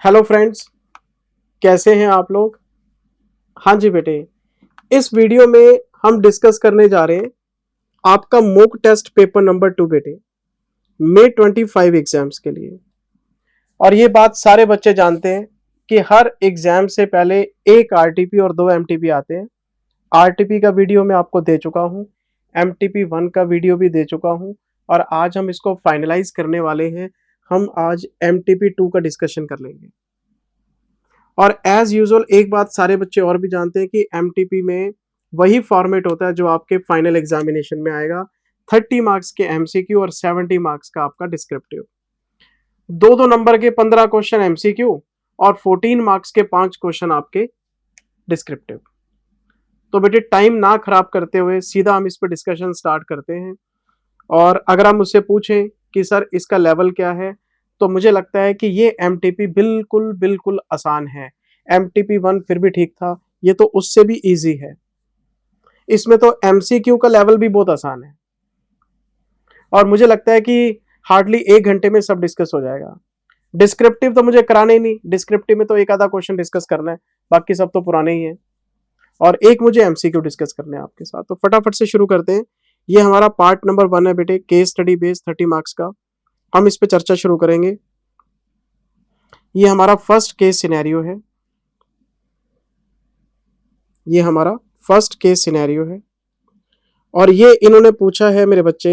Hello friends, कैसे हैं आप लोग। हाँ जी बेटे, इस वीडियो में हम डिस्कस करने जा रहे हैं आपका मॉक टेस्ट पेपर नंबर 2 बेटे, May 25 एग्जाम्स के लिए। और ये बात सारे बच्चे जानते हैं कि हर एग्जाम से पहले एक आरटीपी और 2 एमटीपी आते हैं। आरटीपी का वीडियो मैं आपको दे चुका हूँ, एमटीपी 1 का वीडियो भी दे चुका हूँ और आज हम इसको फाइनलाइज करने वाले हैं। हम आज एमटीपी 2 का डिस्कशन कर लेंगे। और एज यूजुअल एक बात सारे बच्चे और भी जानते हैं कि एमटीपी में वही फॉर्मेट होता है जो आपके फाइनल एग्जामिनेशन में आएगा। 30 मार्क्स के एमसीक्यू और 70 मार्क्स का आपका डिस्क्रिप्टिव। दो दो नंबर के 15 क्वेश्चन एमसीक्यू और 14 मार्क्स के 5 क्वेश्चन आपके डिस्क्रिप्टिव। तो बेटे टाइम ना खराब करते हुए सीधा हम इस पर डिस्कशन स्टार्ट करते हैं। और अगर आप मुझसे पूछें कि सर इसका लेवल क्या है, तो मुझे लगता है कि ये एमटीपी बिल्कुल बिल्कुल आसान है। एमटीपी 1 फिर भी ठीक था, ये तो उससे भी इजी है। इसमें तो एमसीक्यू का लेवल भी बहुत आसान है और मुझे लगता है कि हार्डली 1 घंटे में सब डिस्कस हो जाएगा। डिस्क्रिप्टिव तो मुझे कराना ही नहीं, डिस्क्रिप्टिव में तो एक आधा क्वेश्चन डिस्कस करना है, बाकी सब तो पुराने ही है। और एक मुझे एमसीक्यू डिस्कस करने हैं आपके साथ, तो फटाफट से शुरू करते हैं। ये हमारा पार्ट नंबर 1 है बेटे, केस स्टडी बेस्ड 30 मार्क्स का। हम इस पे चर्चा शुरू करेंगे। ये हमारा फर्स्ट केस सिनेरियो है, ये हमारा फर्स्ट केस सिनेरियो है और ये इन्होंने पूछा है मेरे बच्चे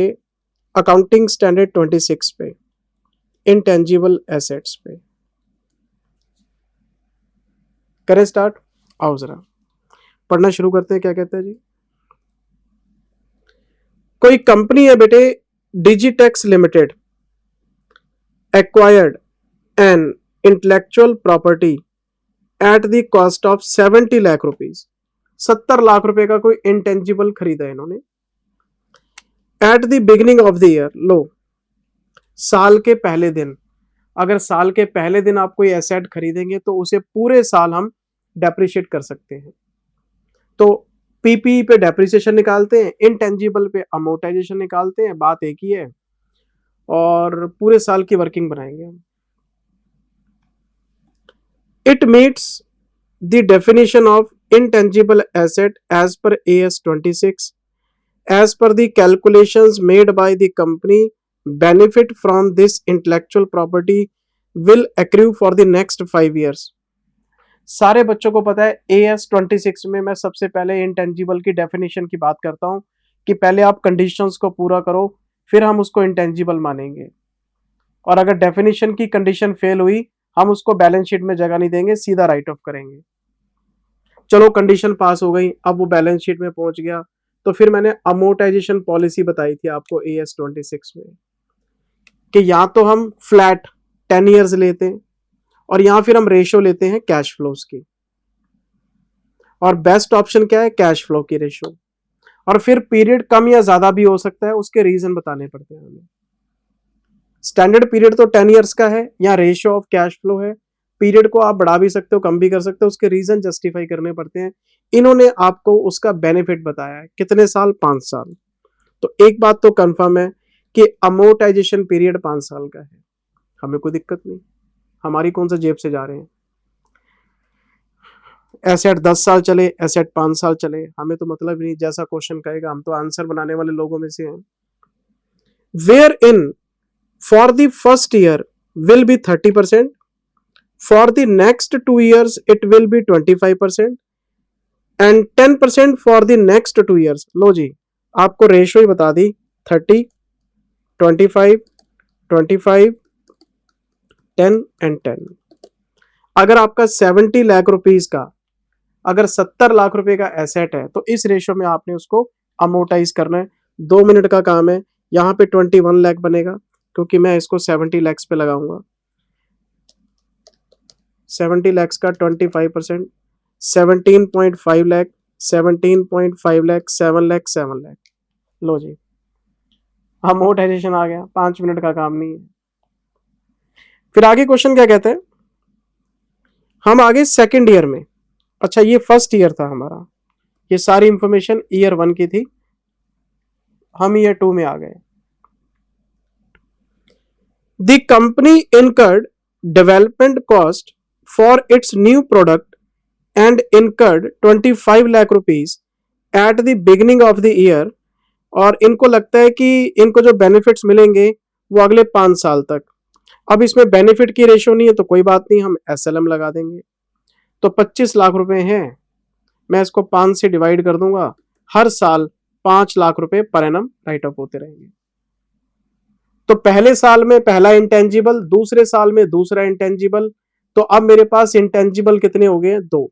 अकाउंटिंग स्टैंडर्ड 26 पे, इंटेंजिबल एसेट्स पे। करें स्टार्ट। आओ जरा पढ़ना शुरू करते हैं। क्या कहते हैं जी। कोई कंपनी है बेटे, Digitex limited acquired an intellectual property at the cost of 70 lakh rupees. 70 lakh रुपए का कोई इंटेंजिबल खरीदा है इन्होंने। At the beginning of the year, लो साल के पहले दिन। अगर साल के पहले दिन आप कोई एसेट खरीदेंगे तो उसे पूरे साल हम डेप्रिशिएट कर सकते हैं। तो पीपी पे डेप्रिसिएशन निकालते हैं, इंटेंजिबल पे अमोर्टाइजेशन निकालते हैं, बात एक ही है और पूरे साल की वर्किंग बनाएंगे हम। It meets the definition of intangible asset as per AS 26 as per the calculations made by the company. Benefit from this intellectual property will accrue for the next 5 years. सारे बच्चों को पता है AS 26 में मैं सबसे पहले इंटेंजिबल की डेफिनेशन की बात करता हूं कि पहले आप कंडीशंस को पूरा करो फिर हम उसको इंटेंजिबल मानेंगे। और अगर डेफिनेशन की कंडीशन फेल हुई हम उसको बैलेंस शीट में जगह नहीं देंगे, सीधा राइट ऑफ करेंगे। चलो कंडीशन पास हो गई, अब वो बैलेंस शीट में पहुंच गया तो फिर मैंने अमोर्टाइजेशन पॉलिसी बताई थी आपको AS 26 में कि या तो हम फ्लैट 10 ईयर्स लेते हैं और या फिर हम रेशो लेते हैं कैश फ्लोज की। और बेस्ट ऑप्शन क्या है, कैश फ्लो की रेशो। और फिर पीरियड कम या ज्यादा भी हो सकता है, उसके रीजन बताने पड़ते हैं हमें। स्टैंडर्ड पीरियड तो 10 ईयर्स का है या रेशियो ऑफ कैश फ्लो है। पीरियड को आप बढ़ा भी सकते हो, कम भी कर सकते हो, उसके रीजन जस्टिफाई करने पड़ते हैं। इन्होंने आपको उसका बेनिफिट बताया है, कितने साल, 5 साल। तो एक बात तो कंफर्म है कि अमोर्टाइजेशन पीरियड 5 साल का है, हमें कोई दिक्कत नहीं, हमारी कौन सा जेब से जा रहे हैं। एसेट 10 साल चले, एसेट 5 साल चले, हमें तो मतलब नहीं, जैसा क्वेश्चन कहेगा हम तो आंसर बनाने वाले लोगों में से हैं। Where in for the first year will be 30%, for the next 2 years it will be 25% and 10% for the next 2 years। लो जी आपको रेशो ही बता दी, 30, 25, 25, 10 एंड 10। अगर आपका 70 लाख रुपीज का, अगर 70 लाख रुपए का एसेट है तो इस रेशो में आपने उसको अमोर्टाइज करना है। 2 मिनट का काम है। यहाँ पे 21 लाख बनेगा क्योंकि मैं इसको 70 लाख पे लगाऊंगा। 70 लाख का 25%, 17.5 लाख, 17.5 लाख, 7 लाख, 7 लाख। लो जी अमोर्टाइजेशन आ गया, 5 मिनट का काम नहीं है। फिर आगे क्वेश्चन क्या कहते हैं, हम आगे सेकेंड ईयर में। अच्छा ये फर्स्ट ईयर था हमारा, ये सारी इंफॉर्मेशन ईयर 1 की थी, हम ईयर 2 में आ गए। The company incurred development cost for its new product and incurred 25 lakh rupees eight the beginning of the year, और इनको लगता है कि इनको जो बेनिफिट्स मिलेंगे वो अगले 5 साल तक। अब इसमें बेनिफिट की रेशियो नहीं है तो कोई बात नहीं, हम SLM लगा देंगे। तो 25 लाख रुपए हैं, मैं इसको 5 से डिवाइड कर दूंगा, हर साल 5 लाख रुपए पर एनम राइट ऑफ होते रहेंगे। तो पहले साल में पहला इंटेंजिबल, दूसरे साल में दूसरा इंटेंजिबल, तो अब मेरे पास इंटेंजिबल कितने हो गए? 2।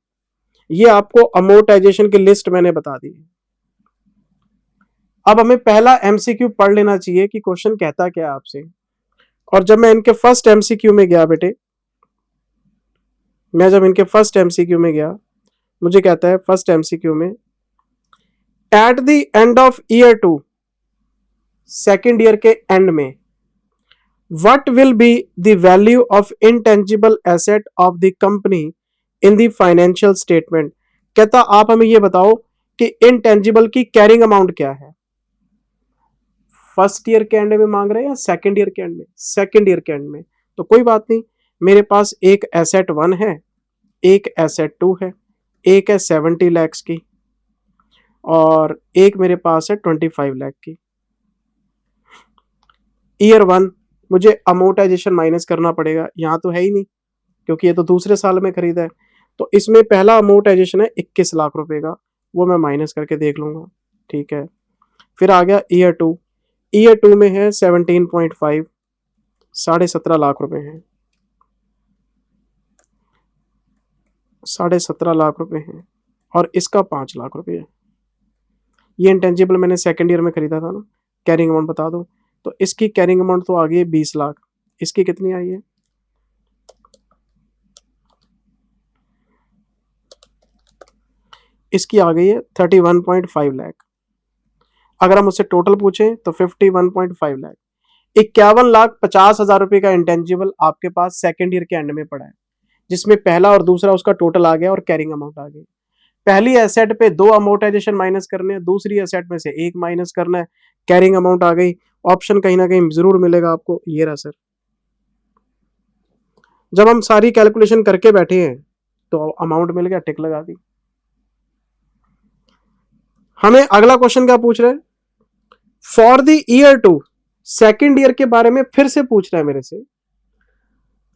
ये आपको अमोर्टाइजेशन की लिस्ट मैंने बता दी। अब हमें पहला MCQ पढ़ लेना चाहिए कि क्वेश्चन कहता क्या है आपसे। और जब मैं इनके फर्स्ट MCQ में गया बेटे, में गया, मुझे कहता है फर्स्ट MCQ में, at the end of year 2, second year के एंड में, what will be the value of intangible asset of the company in the financial statement. कहता आप हमें ये बताओ कि इंटेंजिबल की कैरिंग अमाउंट क्या है। फर्स्ट ईयर के एंड में मांग रहे हैं या सेकेंड ईयर के एंड में? सेकेंड ईयर के एंड में। तो कोई बात नहीं, मेरे पास एक एसेट 1 है, एक एसेट 2 है, एक है 70 लाख की और एक मेरे पास है 25 लाख की। ईयर 1 मुझे अमोर्टाइजेशन माइनस करना पड़ेगा, यहां तो है ही नहीं क्योंकि ये तो दूसरे साल में खरीदा है। तो इसमें पहला अमोर्टाइजेशन है 21 लाख रुपए का, वो मैं माइनस करके देख लूंगा, ठीक है। फिर आ गया ईयर 2, ईयर 2 में है 17.5, 17.5 लाख रुपए हैं, 17.5 लाख रुपए हैं, और इसका 5 लाख रुपए है। ये इंटेंजिबल मैंने सेकेंड ईयर में खरीदा था ना। कैरिंग अमाउंट बता दो, तो इसकी कैरिंग अमाउंट तो आ गई है 20 लाख। इसकी कितनी आई है? इसकी आ गई है 31.5 लाख। अगर हम उससे टोटल पूछें तो 51.5 लाख। 51,50,000 रुपए का इंटेंजिबल आपके पास सेकेंड ईयर के एंड में पड़ा है, जिसमें पहला और दूसरा उसका टोटल आ गया और कैरिंग अमाउंट आ गई। पहली एसेट पे 2 अमोर्टाइजेशन माइनस करने हैं, दूसरी एसेट में से 1 माइनस करना है, कैरिंग अमाउंट आ गई। ऑप्शन कहीं ना कहीं जरूर मिलेगा आपको, ये रहा सर। जब हम सारी कैलकुलेशन करके बैठे हैं तो अमाउंट मिल गया, टिक लगा दी। हमें अगला क्वेश्चन क्या पूछ रहे हैं? For the year 2, second year के बारे में फिर से पूछ रहा है मेरे से।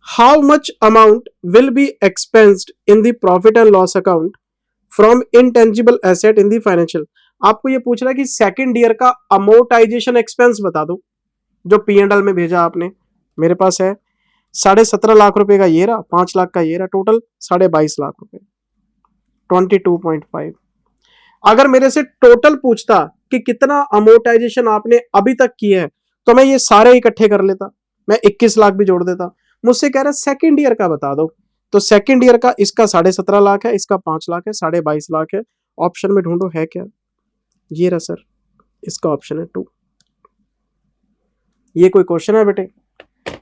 How much amount will be expensed in the profit and loss account from intangible asset in the financial. आपको ये पूछ रहा है कि सेकेंड ईयर का अमोर्टाइजेशन एक्सपेंस बता दो, जो P&L में भेजा आपने। मेरे पास है 17.5 लाख रुपए का ये रहा, 5 लाख का ये रहा, टोटल 22.5 लाख रुपए, 22.5। अगर मेरे से टोटल पूछता कि कितना अमोर्टाइजेशन आपने अभी तक किया है तो मैं ये सारे इकट्ठे कर लेता, मैं 21 लाख भी जोड़ देता। मुझसे कह रहा है सेकेंड ईयर का बता दो, तो सेकेंड ईयर का इसका 17.5 लाख है, इसका 5 लाख है, 22.5 लाख है। ऑप्शन में ढूंढो है क्या? ये रहा सर, इसका ऑप्शन है 2। ये कोई क्वेश्चन है बेटे?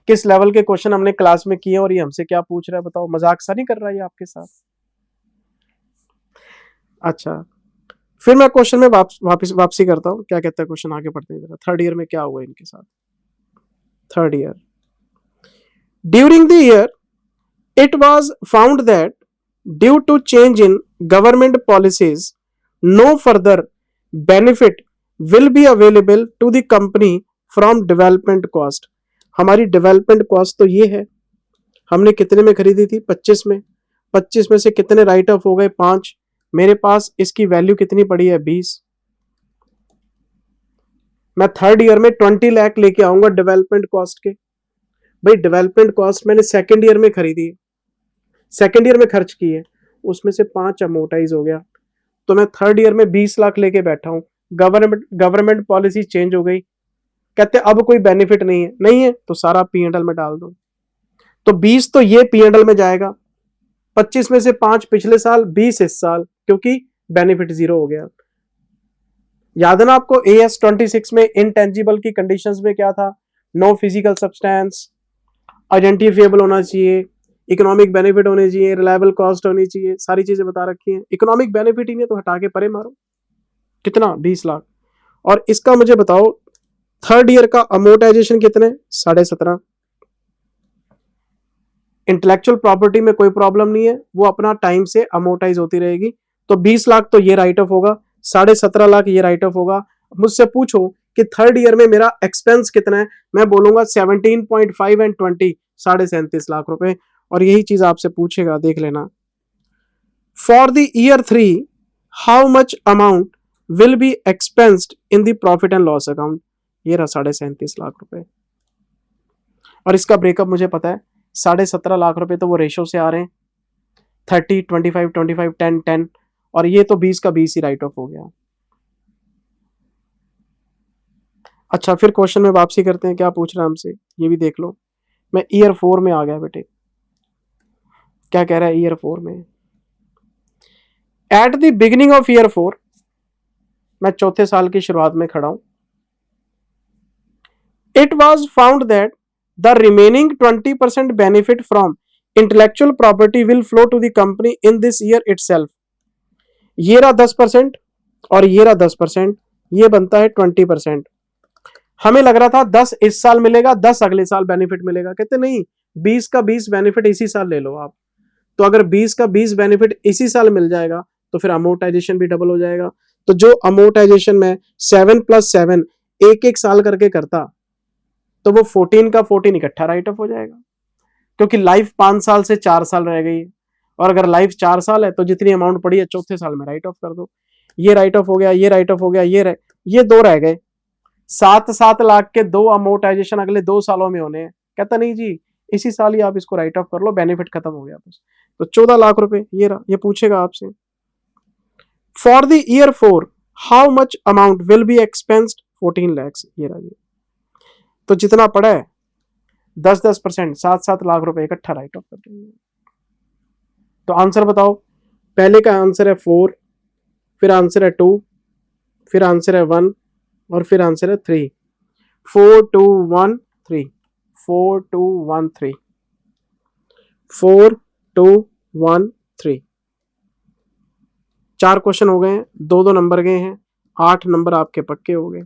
किस लेवल के क्वेश्चन हमने क्लास में किए और ये हमसे क्या पूछ रहा है बताओ? मजाक सा नहीं कर रहा है आपके साथ? अच्छा, फिर मैं क्वेश्चन में वापसी करता हूं। क्या कहता है क्वेश्चन, आगे पढ़ते हैं। थर्ड ईयर में क्या हुआ इनके साथ? Third year, during the year it was found that due to change in government policies, no further benefit will be available to the company from development cost। हमारी डेवलपमेंट कॉस्ट तो ये है, हमने कितने में खरीदी थी? 25 में। 25 में से कितने राइट ऑफ हो गए? 5। मेरे पास इसकी वैल्यू कितनी पड़ी है? 20। मैं थर्ड ईयर में 20 लाख लेके आऊंगा डेवलपमेंट कॉस्ट के। भाई डेवलपमेंट कॉस्ट मैंने सेकेंड ईयर में खरीदी है, सेकेंड ईयर में खर्च की है, उसमें से 5 अमोर्टाइज हो गया, तो मैं थर्ड ईयर में 20 लाख लेके बैठा हूं। गवर्नमेंट पॉलिसी चेंज हो गई, कहते अब कोई बेनिफिट नहीं है तो सारा P&L में डाल दो। तो 20 तो ये P&L में जाएगा, 25 में से 5 पिछले साल, 20 इस साल, क्योंकि बेनिफिट 0 हो गया। याद है ना आपको AS 26 में इंटेंजिबल की कंडीशंस में क्या था? नो फिजिकल सब्सटेंस, आइडेंटिफिएबल होना चाहिए, इकोनॉमिक बेनिफिट होने चाहिए, रिलायबल कॉस्ट होनी चाहिए, सारी चीजें बता रखी हैं। इकोनॉमिक बेनिफिट ही नहीं तो हटा के परे मारो। कितना? 20 लाख। और इसका मुझे बताओ थर्ड ईयर का अमोर्टाइजेशन कितने? 17.5। इंटेलेक्चुअल प्रॉपर्टी में कोई प्रॉब्लम नहीं है, वो अपना टाइम से अमोर्टाइज होती रहेगी। तो 20 लाख तो ये राइट ऑफ होगा, 17.5 लाख ये राइट ऑफ होगा। मुझसे पूछो कि थर्ड ईयर में मेरा एक्सपेंस कितना है, मैं बोलूंगा 17.5 एंड 20, 37.5 लाख रुपए। और यही चीज आपसे पूछेगा, देख लेना। For the year 3 how much amount will be expensed in the profit and loss account, ये रहा 37.5 लाख रुपए। और इसका ब्रेकअप मुझे पता है, 17.5 लाख रुपए तो वो रेशो से आ रहे हैं, 30, 25, 25, 10, 10, और ये तो 20 का 20 ही राइट ऑफ हो गया। अच्छा, फिर क्वेश्चन में वापसी करते हैं, क्या पूछ रहा है हमसे ये भी देख लो। मैं ईयर 4 में आ गया बेटे, क्या कह रहा है ईयर 4 में। At the beginning of year 4, मैं चौथे साल की शुरुआत में खड़ा हूं। It was found that the remaining 20% benefit from intellectual property will flow to the company in this year itself. ये रहा 10% और ये रहा 10%, ये बनता है 20%। हमें लग रहा था 10 इस साल मिलेगा, 10 अगले साल बेनिफिट मिलेगा। कहते नहीं, 20 का 20 बेनिफिट इसी साल ले लो आप। तो अगर 20 का 20 बेनिफिट इसी साल मिल जाएगा तो फिर अमोर्टाइजेशन भी डबल हो जाएगा। तो जो अमोर्टाइजेशन में 7 + 7 एक साल करके करता, तो वो 14 का 14 इकट्ठा राइट ऑफ हो जाएगा, क्योंकि लाइफ 5 साल से 4 साल रह गई है। और अगर लाइफ 4 साल है तो जितनी अमाउंट पड़ी है चौथे साल में राइट ऑफ कर दो। ये राइट ऑफ हो गया, ये राइट ऑफ हो गया, ये 2 रह गए। 7-7 लाख के 2 अमोर्टाइजेशन अगले 2 सालों में होने हैं। कहता नहीं जी, इसी साल ही आप इसको राइट ऑफ कर लो, बेनिफिट खत्म हो गया बस। तो 14 लाख रुपए ये रहा। ये पूछेगा आपसे, for the year 4 how much amount will be expensed, 14 lakhs, ये रहा। ये तो जितना पड़ा है 10-10%, 7-7 लाख रुपए इकट्ठा राइट ऑफ कर देंगे। तो आंसर बताओ, पहले का आंसर है 4, फिर आंसर है 2, फिर आंसर है 1, और फिर आंसर है 3। 4 2 1 3, 4 2 1 3, 4 2 1 3। 4 क्वेश्चन हो गए हैं, 2-2 नंबर गए हैं, 8 नंबर आपके पक्के हो गए।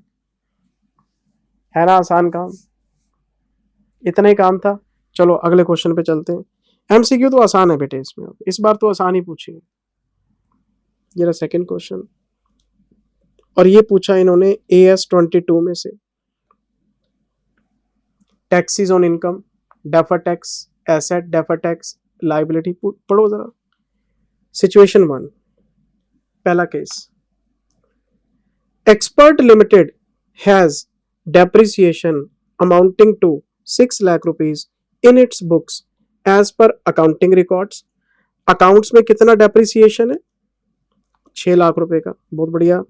है ना आसान काम, इतना ही काम था। चलो अगले क्वेश्चन पे चलते हैं। एमसीक्यू तो आसान है बेटे, इसमें इस बार तो आसान ही पूछिए। ये रहा सेकंड क्वेश्चन, और ये पूछा इन्होंने AS22 में से। Taxes on income, defer tax, asset, defer tax, liability. पढ़ो जरा। सिचुएशन 1, पहला case, expert limited has depreciation amounting to 6 lakh rupees in its books as per accounting records. Accounts में कितना डेप्रिसिएशन है, 6 लाख रुपए का, बहुत बढ़िया।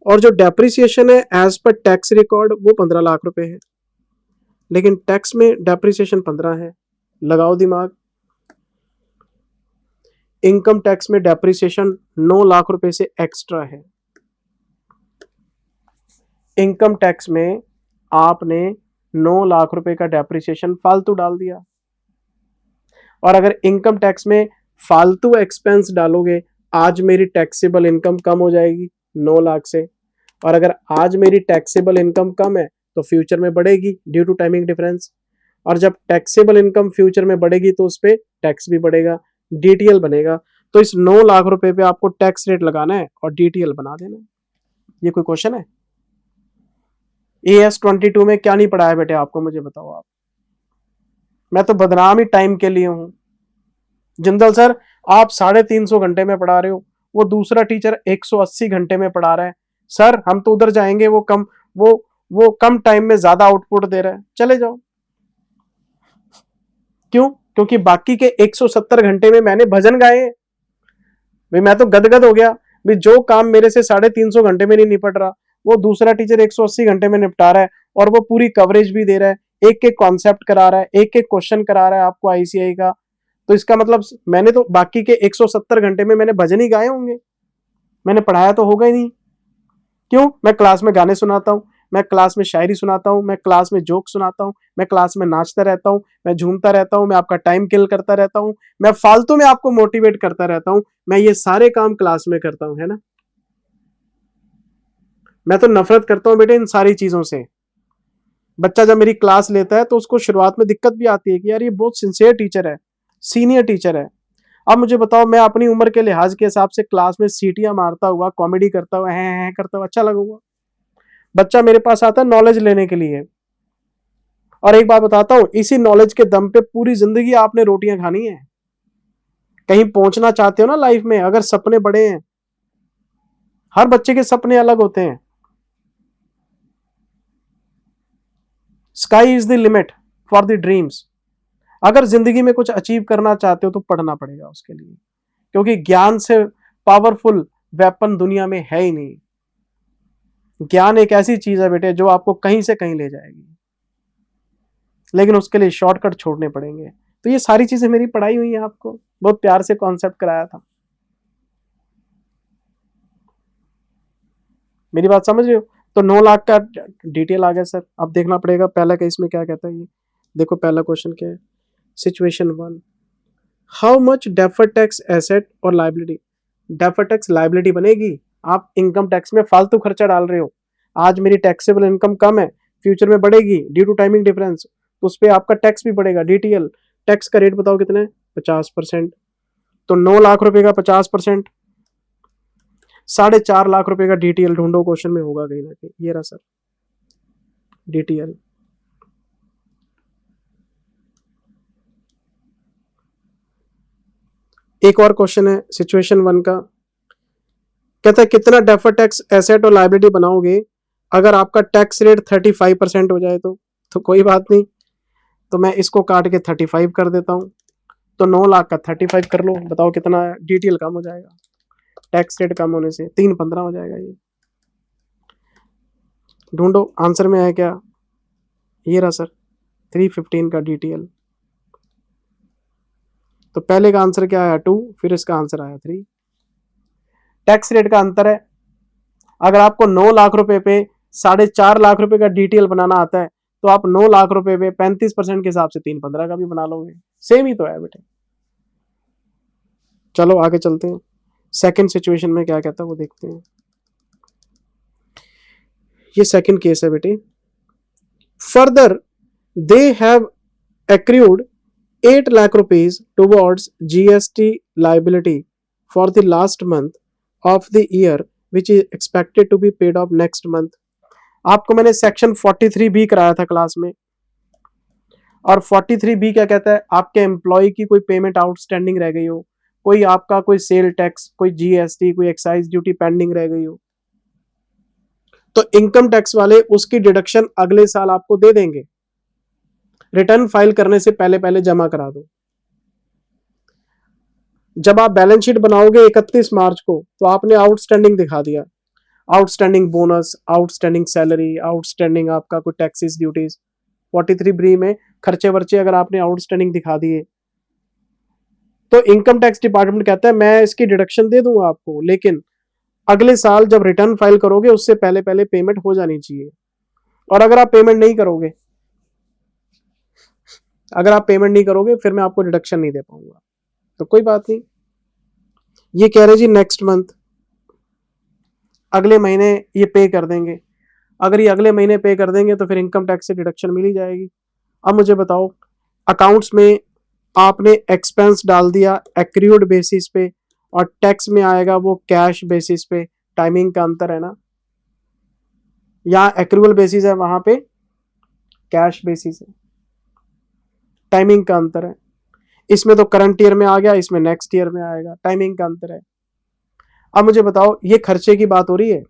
और जो डेप्रिसिएशन है एज पर टैक्स रिकॉर्ड वो 15 लाख रुपए है, लेकिन टैक्स में डेप्रिसिएशन 15 है। लगाओ दिमाग। इनकम टैक्स में डेप्रिसिएशन 9 लाख रुपए से एक्स्ट्रा है। इनकम टैक्स में आपने 9 लाख रुपए का डेप्रिसिएशन फालतू डाल दिया। और अगर इनकम टैक्स में फालतू एक्सपेंस डालोगे, आज मेरी टैक्सेबल इनकम कम हो जाएगी 9 लाख से, और अगर आज मेरी टैक्सेबल इनकम कम है तो फ्यूचर में बढ़ेगी ड्यू टू टाइमिंग डिफरेंस। और जब टैक्सेबल इनकम फ्यूचर में बढ़ेगी तो उस पर टैक्स भी बढ़ेगा, DTL बनेगा। तो इस 9 लाख रुपए पे आपको टैक्स रेट लगाना है और DTL बना देना है। ये कोई क्वेश्चन है? AS22 में क्या नहीं पढ़ाया बेटे आपको, मुझे बताओ आप। मैं तो बदनाम ही टाइम के लिए हूं। जिंदल सर आप 350 घंटे में पढ़ा रहे हो, वो दूसरा टीचर 180 घंटे में पढ़ा रहा है। सर हम तो उधर जाएंगे, वो कम टाइम में ज्यादा आउटपुट दे रहा है, चले जाओ। क्यों? क्योंकि बाकी के 170 घंटे में मैंने भजन गाए हैं भाई। मैं तो गदगद हो गया भाई, जो काम मेरे से 350 घंटे में नहीं निपट रहा वो दूसरा टीचर 180 घंटे में निपटा रहा है, और वो पूरी कवरेज भी दे रहा है, एक एक कॉन्सेप्ट करा रहा है, एक एक क्वेश्चन करा रहा है आपको ICAI का। तो इसका मतलब मैंने तो बाकी के 170 घंटे में मैंने भजन ही गाए होंगे, मैंने पढ़ाया तो होगा ही नहीं। क्यों? मैं क्लास में गाने सुनाता हूँ, मैं क्लास में शायरी सुनाता हूँ, मैं क्लास में जोक सुनाता हूँ, मैं क्लास में नाचता रहता हूँ, मैं झूमता रहता हूँ, मैं आपका टाइम किल करता रहता हूँ, मैं फालतू में आपको मोटिवेट करता रहता हूँ। मैं ये सारे काम क्लास में करता हूँ, है ना। मैं तो नफरत करता हूँ बेटे इन सारी चीजों से। बच्चा जब मेरी क्लास लेता है तो उसको शुरुआत में दिक्कत भी आती है कि यार ये बहुत सिंसियर टीचर है, सीनियर टीचर है। अब मुझे बताओ, मैं अपनी उम्र के लिहाज के हिसाब से क्लास में सीटियां मारता हुआ, कॉमेडी करता हुआ, हैं करता हुआ अच्छा लगूंगा? बच्चा मेरे पास आता है नॉलेज लेने के लिए, और एक बात बताता हूं, इसी नॉलेज के दम पे पूरी जिंदगी आपने रोटियां खानी है। कहीं पहुंचना चाहते हो ना लाइफ में, अगर सपने बड़े हैं, हर बच्चे के सपने अलग होते हैं। Sky is the limit for the dreams. अगर जिंदगी में कुछ अचीव करना चाहते हो तो पढ़ना पड़ेगा उसके लिए, क्योंकि ज्ञान से पावरफुल वेपन दुनिया में है ही नहीं। ज्ञान एक ऐसी चीज है बेटे जो आपको कहीं से कहीं ले जाएगी, लेकिन उसके लिए शॉर्टकट छोड़ने पड़ेंगे। तो ये सारी चीजें मेरी पढ़ाई हुई है, आपको बहुत प्यार से कॉन्सेप्ट कराया था। मेरी बात समझ रहे हो? तो 9 लाख का डिटेल आ गया सर। अब देखना पड़ेगा पहला केस में क्या कहता है ये। देखो पहला क्वेश्चन क्या है, situation 1, how much deferred tax asset और लाइबिलिटी। डेफर्ड टैक्स लाइबिलिटी बनेगी, आप इनकम टैक्स में फालतू खर्चा डाल रहे हो। आज मेरी टैक्सेबल इनकम कम है, फ्यूचर में बढ़ेगी ड्यू टू टाइमिंग डिफरेंस, तो उस पर आपका टैक्स भी बढ़ेगा। डीटीएल टैक्स का रेट बताओ कितना है? 50%। तो 9 लाख रुपए का 50%, 4.5 लाख रुपए का डीटीएल ढूंढो, क्वेश्चन में होगा कहीं ना कहीं। ये रहा सर डीटीएल। एक और क्वेश्चन है सिचुएशन 1 का, कहता है कितना डेफर टैक्स एसेट और लाइबिलिटी बनाओगे अगर आपका टैक्स रेट 35% हो जाए तो कोई बात नहीं, तो मैं इसको काट के 35 कर देता हूं। तो 9 लाख का 35 कर लो, बताओ कितना डीटीएल कम हो जाएगा? टैक्स रेट कम होने से 3.15 हो जाएगा। ये ढूंढो आंसर में है क्या? ये रहा सर 315 का डीटीएल। तो पहले का आंसर क्या आया? 2, फिर इसका आंसर आया 3। टैक्स रेट का अंतर है। अगर आपको 9 लाख रुपए पे 4.5 लाख रुपए का डीटीएल बनाना आता है, तो आप 9 लाख रुपए पे 35% के हिसाब से 3.15 का भी बना लोगे। सेम ही तो है बेटे। चलो आगे चलते हैं, सेकंड सिचुएशन में क्या कहता है वो देखते हैं। ये सेकंड केस है बेटे। Further they have accrued 8 lakh rupees towards GST liability for the last month of the year which is expected to be paid off next month। आपको मैंने सेक्शन 43B कराया था क्लास में, और 43B क्या कहता है? आपके एम्प्लॉय की कोई पेमेंट आउटस्टैंडिंग रह गई हो, कोई आपका कोई सेल टैक्स, कोई जीएसटी, कोई एक्साइज ड्यूटी पेंडिंग रह गई हो, तो इनकम टैक्स वाले उसकी डिडक्शन अगले साल आपको दे देंगे। रिटर्न फाइल करने से पहले पहले जमा करा दो। जब आप बैलेंस शीट बनाओगे 31 मार्च को, तो आपने आउटस्टैंडिंग दिखा दिया, outstanding bonus, outstanding salary, outstanding आपका कोई टैक्सेस ड्यूटीज, 43B में खर्चे वर्चे अगर आपने आउटस्टैंडिंग दिखा दिए, तो इनकम टैक्स डिपार्टमेंट कहता है मैं इसकी डिडक्शन दे दूंगा आपको, लेकिन अगले साल जब रिटर्न फाइल करोगे उससे पहले पहले पेमेंट हो जानी चाहिए। और अगर आप पेमेंट नहीं करोगे, फिर मैं आपको डिडक्शन नहीं दे पाऊंगा। तो कोई बात नहीं, ये कह रहे जी नेक्स्ट मंथ, अगले महीने ये पे कर देंगे। अगर ये अगले महीने पे कर देंगे तो फिर इनकम टैक्स से डिडक्शन मिल ही जाएगी। अब मुझे बताओ, अकाउंट्स में आपने एक्सपेंस डाल दिया एक्रूड बेसिस पे, और टैक्स में आएगा वो कैश बेसिस पे। टाइमिंग का अंतर है ना, यहाँ एक्रूअल बेसिस है, वहां पे कैश बेसिस है। टाइमिंग का अंतर है, इसमें तो करंट ईयर में आ गया, इसमें नेक्स्ट ईयर में आएगा। टाइमिंग का अंतर है। अब मुझे बताओ, ये खर्चे की बात हो रही है,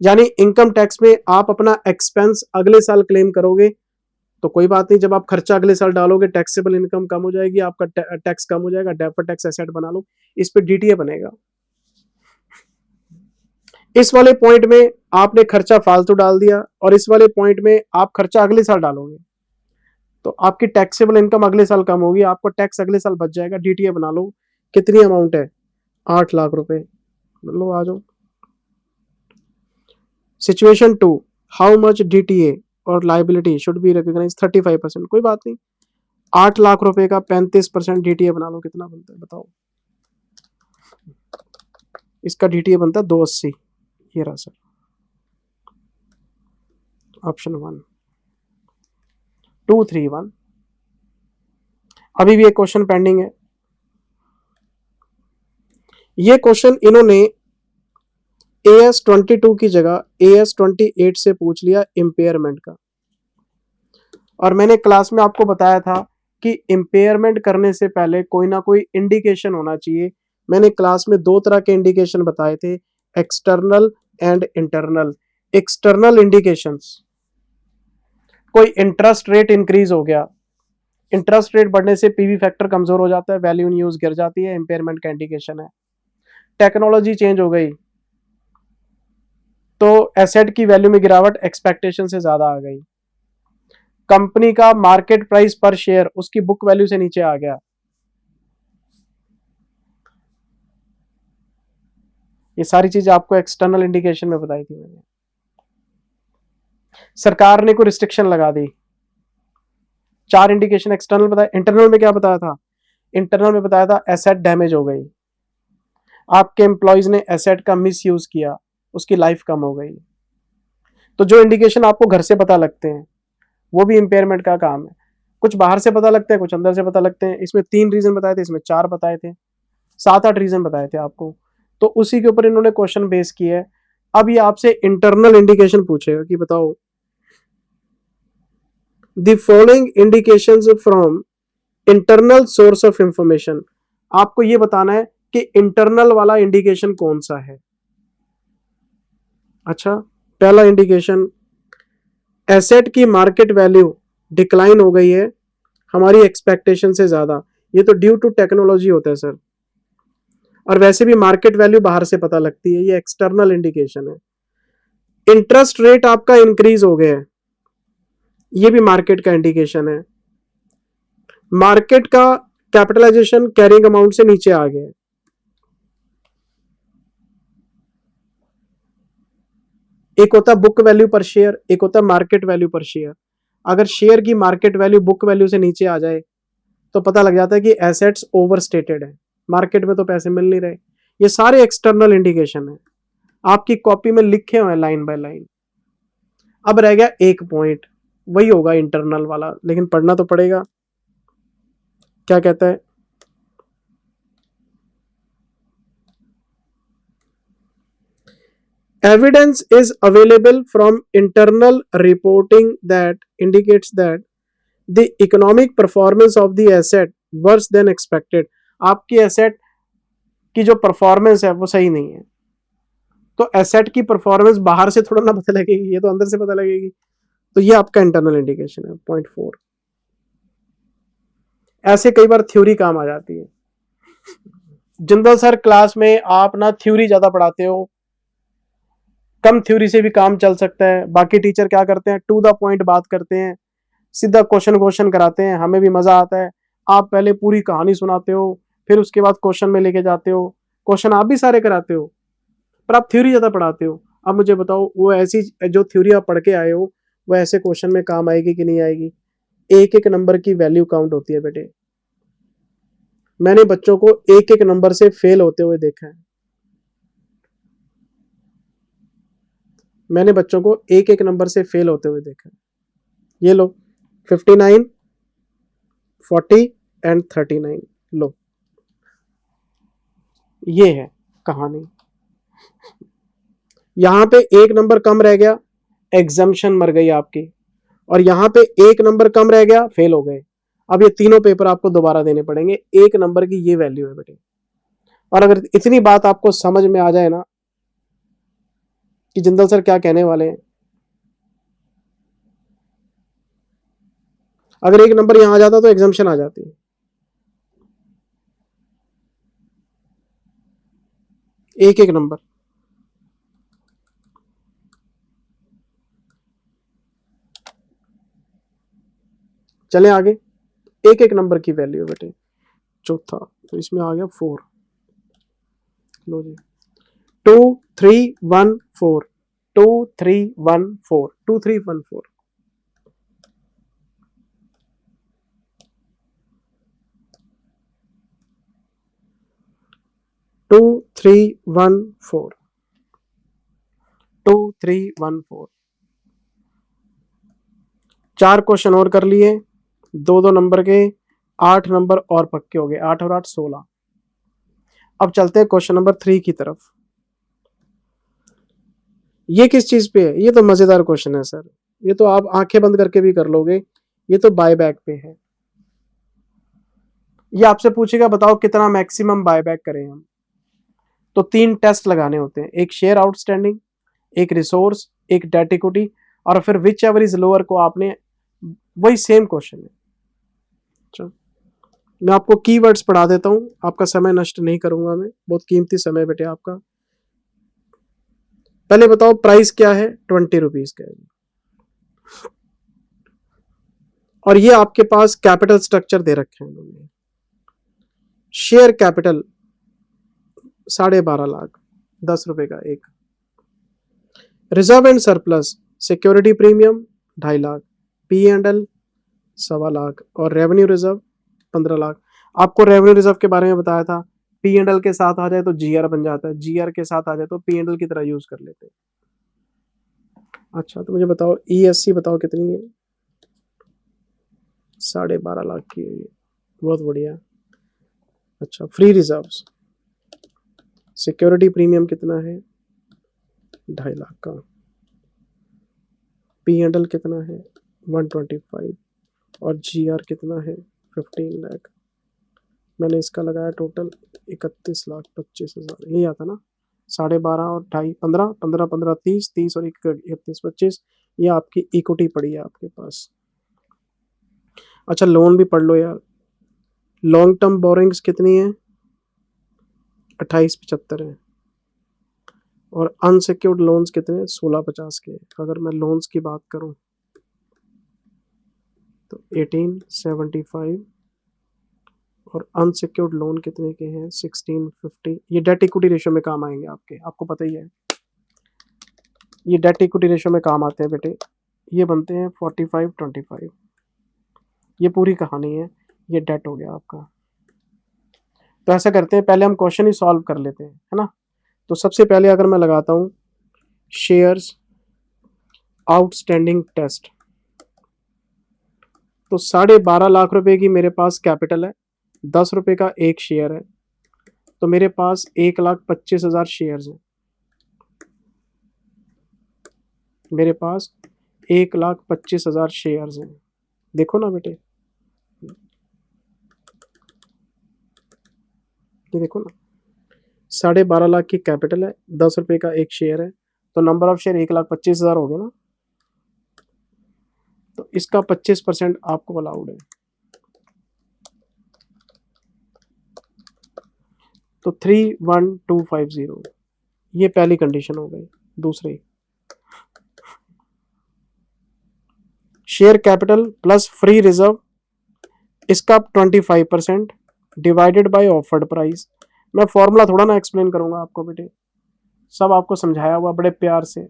यानी इनकम टैक्स में आप अपना एक्सपेंस अगले साल क्लेम करोगे, तो कोई बात नहीं, जब आप खर्चा अगले साल डालोगे टैक्सेबल इनकम कम हो जाएगी, आपका टैक्स कम हो जाएगा, डेफर्ड टैक्स एसेट बना लो, इस पे डीटीए बनेगा। इस वाले पॉइंट में आपने खर्चा फालतू डाल दिया, और इस वाले पॉइंट में आप खर्चा अगले साल डालोगे, तो आपकी टैक्सेबल इनकम अगले साल कम होगी, आपको टैक्स अगले साल बच जाएगा। डीटीए बना लो। कितनी अमाउंट है? 8 लाख रुपए। लो आ जाओ। सिचुएशन 2, हाउ मच डीटीए और लाइबिलिटी शुड बी रिकॉग्नाइज? 35%। कोई बात नहीं, 8 लाख रुपए का 35% डीटीए बना लो, कितना बनता है बताओ? इसका डीटीए बनता है 280। ये रहा सर। ऑप्शन 1 231। अभी भी एक क्वेश्चन पेंडिंग है। ये क्वेश्चन इन्होंने AS22 की जगह AS28 से पूछ लिया इम्पेयरमेंट का। और मैंने क्लास में आपको बताया था कि इम्पेयरमेंट करने से पहले कोई ना कोई इंडिकेशन होना चाहिए। मैंने क्लास में दो तरह के इंडिकेशन बताए थे, external and internal. External indications, कोई इंटरेस्ट रेट इंक्रीज हो गया, इंटरेस्ट रेट बढ़ने से पीवी फैक्टर कमजोर हो जाता है, वैल्यू इन यूज गिर जाती है, इंपेयरमेंट का इंडिकेशन है। टेक्नोलॉजी चेंज हो गई तो एसेट की वैल्यू में गिरावट एक्सपेक्टेशन से ज्यादा आ गई। कंपनी का मार्केट प्राइस पर शेयर उसकी बुक वैल्यू से नीचे आ गया। ये सारी चीजें आपको एक्सटर्नल इंडिकेशन में बताई थी मैंने। सरकार ने कोई रिस्ट्रिक्शन लगा दी, 4 इंडिकेशन एक्सटर्नल बताया। इंटरनल में क्या बताया था? इंटरनल में बताया था एसेट डैमेज हो गई, आपके एम्प्लॉयज ने एसेट का मिस यूज किया, उसकी लाइफ कम हो गई। तो जो इंडिकेशन आपको घर से पता लगते हैं वो भी इंपेयरमेंट का काम है। कुछ बाहर से पता लगते हैं, कुछ अंदर से पता लगते हैं। इसमें 3 रीजन बताए थे, इसमें 4 बताए थे, 7-8 रीजन बताए थे आपको। तो उसी के ऊपर इन्होंने क्वेश्चन बेस किया है। अब ये आपसे इंटरनल इंडिकेशन पूछेगा कि बताओ the following indications from internal source of information. आपको ये बताना है कि इंटरनल वाला इंडिकेशन कौन सा है। अच्छा, पहला इंडिकेशन, एसेट की मार्केट वैल्यू डिक्लाइन हो गई है हमारी एक्सपेक्टेशन से ज्यादा। ये तो ड्यू टू टेक्नोलॉजी होता है सर, और वैसे भी मार्केट वैल्यू बाहर से पता लगती है, ये एक्सटर्नल इंडिकेशन है। इंटरेस्ट रेट आपका इंक्रीज हो गया है, ये भी मार्केट का इंडिकेशन है। मार्केट का कैपिटलाइजेशन कैरिंग अमाउंट से नीचे आ गया है। एक होता है बुक वैल्यू पर शेयर, एक होता है मार्केट वैल्यू पर शेयर। अगर शेयर की मार्केट वैल्यू बुक वैल्यू से नीचे आ जाए तो पता लग जाता है कि एसेट्स ओवर स्टेटेड है, मार्केट में तो पैसे मिल नहीं रहे। ये सारे एक्सटर्नल इंडिकेशन है, आपकी कॉपी में लिखे हुए हैं लाइन बाय लाइन। अब रह गया एक पॉइंट, वही होगा इंटरनल वाला, लेकिन पढ़ना तो पड़ेगा। क्या कहता है? Evidence is available from internal reporting that indicates that the economic performance of the asset worse than expected। आपकी एसेट की जो परफॉर्मेंस है वो सही नहीं है, तो एसेट की परफॉर्मेंस बाहर से थोड़ा ना पता लगेगी, ये तो अंदर से पता लगेगी। तो ये आपका इंटरनल इंडिकेशन है, पॉइंट 4। ऐसे कई बार थ्योरी काम आ जाती है। जिंदल सर क्लास में आप ना थ्योरी ज्यादा पढ़ाते हो, कम थ्योरी से भी काम चल सकता है। बाकी टीचर क्या करते हैं, टू द पॉइंट बात करते हैं, सीधा क्वेश्चन क्वेश्चन कराते हैं, हमें भी मजा आता है। आप पहले पूरी कहानी सुनाते हो, फिर उसके बाद क्वेश्चन में लेके जाते हो, क्वेश्चन आप भी सारे कराते हो, पर आप थ्योरी ज्यादा पढ़ाते हो। अब मुझे बताओ, वो ऐसी जो थ्योरी आप पढ़ के आए हो वो ऐसे क्वेश्चन में काम आएगी कि नहीं आएगी? एक एक नंबर की वैल्यू काउंट होती है बेटे। मैंने बच्चों को एक एक नंबर से फेल होते हुए देखा है। मैंने बच्चों को एक एक नंबर से फेल होते हुए देखा है। ये लो 59, 40 एंड 39, लो ये है कहानी। यहां पे एक नंबर कम रह गया, एग्जाम्शन मर गई आपकी, और यहां पे एक नंबर कम रह गया, फेल हो गए। अब ये तीनों पेपर आपको दोबारा देने पड़ेंगे। एक नंबर की ये वैल्यू है बेटे। और अगर इतनी बात आपको समझ में आ जाए ना कि जिंदल सर क्या कहने वाले हैं, अगर एक नंबर यहां आ जाता तो एग्जाम्शन आ जाती। एक एक नंबर। चले आगे, एक एक नंबर की वैल्यू बेटे। चौथा तो इसमें आ गया 4, लो जी 2314, 2314, 2314। 2314, 2314। 4 क्वेश्चन और कर लिए, 2-2 नंबर के, 8 नंबर और पक्के हो गए, 8 और 8 16। अब चलते हैं क्वेश्चन नंबर 3 की तरफ। ये किस चीज पे है? ये तो मजेदार क्वेश्चन है सर, ये तो आप आंखें बंद करके भी कर लोगे। ये तो बायबैक पे है। ये आपसे पूछेगा बताओ कितना मैक्सिमम बायबैक करें हम। तो 3 टेस्ट लगाने होते हैं, एक शेयर आउटस्टैंडिंग, एक रिसोर्स, एक डेट इक्विटी, और फिर विच एवर इज लोअर को आपने, वही सेम क्वेश्चन है। चलो मैं आपको कीवर्ड्स पढ़ा देता हूं, आपका समय नष्ट नहीं करूंगा मैं, बहुत कीमती समय बेटे आपका। पहले बताओ प्राइस क्या है, 20 रुपीज का है, और ये आपके पास कैपिटल स्ट्रक्चर दे रखे हैं इन्होंने। शेयर कैपिटल 12.5 लाख, 10 रुपए का एक। Reserve and surplus, security premium 2.5 lakh, P&L 1.25 lakh, और रेवेन्यू रिजर्व 15 लाख। आपको रेवेन्यू रिजर्व के बारे में बताया था, P&L के साथ आ जाए तो GR बन जाता है, GR के साथ आ जाए तो P&L की तरह यूज कर लेते हैं। अच्छा तो मुझे बताओ ESC बताओ कितनी है? 12.5 लाख की है ये, बहुत बढ़िया। अच्छा फ्री रिजर्व्स, सिक्योरिटी प्रीमियम कितना है? 2.5 लाख का। P&L कितना है? 125, और GR कितना है? 15 लाख। मैंने इसका लगाया टोटल 31,25,000, यही आता ना, 12.5 और 2.5 15 15 15 30 30 और 31 25। ये आपकी इक्विटी पड़ी है आपके पास। अच्छा लोन भी पढ़ लो यार, लॉन्ग टर्म बोरिंग्स कितनी है? 2875 है, और अनसिक्योर्ड लोन्स कितने? 1650 के। अगर मैं लोन्स की बात करूं तो 1875, और अनसिक्योर्ड लोन कितने के हैं? 1650। ये डेट इक्विटी रेशियो में काम आएंगे आपके, आपको पता ही है, ये डेट इक्विटी रेशियो में काम आते हैं बेटे। ये बनते हैं 45-25। ये पूरी कहानी है, ये डेट हो गया आपका। तो ऐसा करते हैं, पहले हम क्वेश्चन ही सॉल्व कर लेते हैं, है ना। तो सबसे पहले अगर मैं लगाता हूं शेयर्स आउटस्टैंडिंग टेस्ट, तो 12.5 लाख रुपए की मेरे पास कैपिटल है, 10 रुपए का एक शेयर है, तो मेरे पास 1,25,000 शेयर्स हैं। मेरे पास 1,25,000 शेयर्स हैं, देखो ना बेटे, ये देखो ना, 12.5 लाख की कैपिटल है, 10 रुपए का एक शेयर है, तो नंबर ऑफ शेयर 1,25,000 हो गए ना। तो इसका 25% आपको अलाउड है, तो 31250, ये पहली कंडीशन हो गई। दूसरी, share capital plus free reserve, इसका 25% डिवाइडेड बाय ऑफर्ड प्राइस। मैं फॉर्मूला थोड़ा ना एक्सप्लेन करूंगा आपको बेटे, सब आपको समझाया हुआ बड़े प्यार से।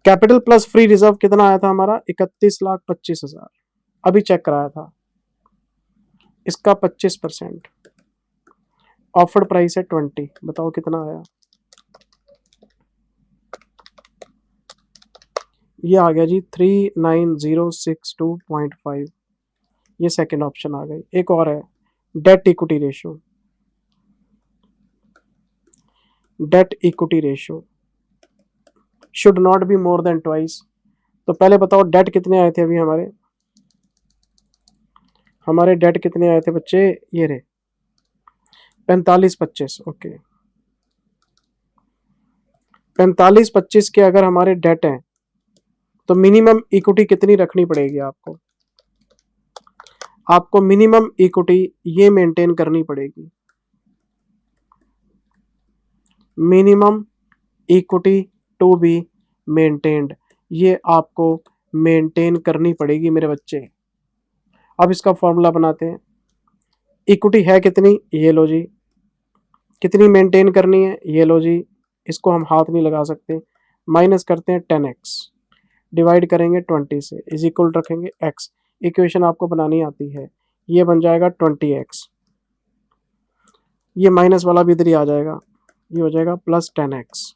कैपिटल प्लस फ्री रिजर्व कितना आया था हमारा? 31,25,000, अभी चेक कराया था। इसका 25%, ऑफर्ड प्राइस है 20, बताओ कितना आया? ये आ गया जी 39062.5, ये सेकंड ऑप्शन आ गई। एक और है debt equity ratio, debt equity ratio should not be more than twice. तो पहले बताओ डेट कितने आए थे अभी हमारे, डेट कितने आए थे बच्चे? ये रहे 45-25, ओके। 45-25 के अगर हमारे डेट हैं, तो मिनिमम इक्विटी कितनी रखनी पड़ेगी आपको? आपको मिनिमम इक्विटी ये मेंटेन करनी पड़ेगी, minimum equity to be maintained, ये आपको मेंटेन करनी पड़ेगी मेरे बच्चे। अब इसका फॉर्मूला बनाते हैं। इक्विटी है कितनी? ये लो जी। कितनी मेंटेन करनी है? ये लो जी। इसको हम हाथ नहीं लगा सकते, माइनस करते हैं 10x, डिवाइड करेंगे 20 से, इज इक्वल रखेंगे x। इक्वेशन आपको बनानी आती है, ये बन जाएगा 20x, ये माइनस वाला भी इधर ही आ जाएगा, ये हो जाएगा प्लस 10x।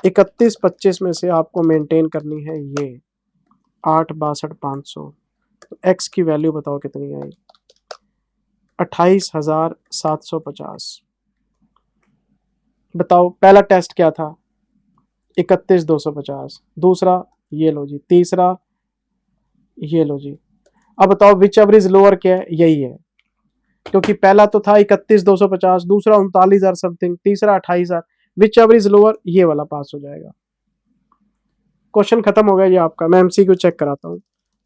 31-25 में से आपको मेंटेन करनी है ये 8,62,500। तो एक्स की वैल्यू बताओ कितनी आई? 28,750। बताओ पहला टेस्ट क्या था? 31,250। दूसरा ये लो जी, तीसरा ये लो जी। अब बताओ विच एवर इज लोअर क्या है? यही है, क्योंकि पहला तो था 31,250, दूसरा 39,000 समथिंग, तीसरा 28,000। विच एवर इज लोअर, ये वाला पास हो जाएगा। क्वेश्चन खत्म हो गया ये आपका। मैं एमसीक्यू चेक कराता हूँ।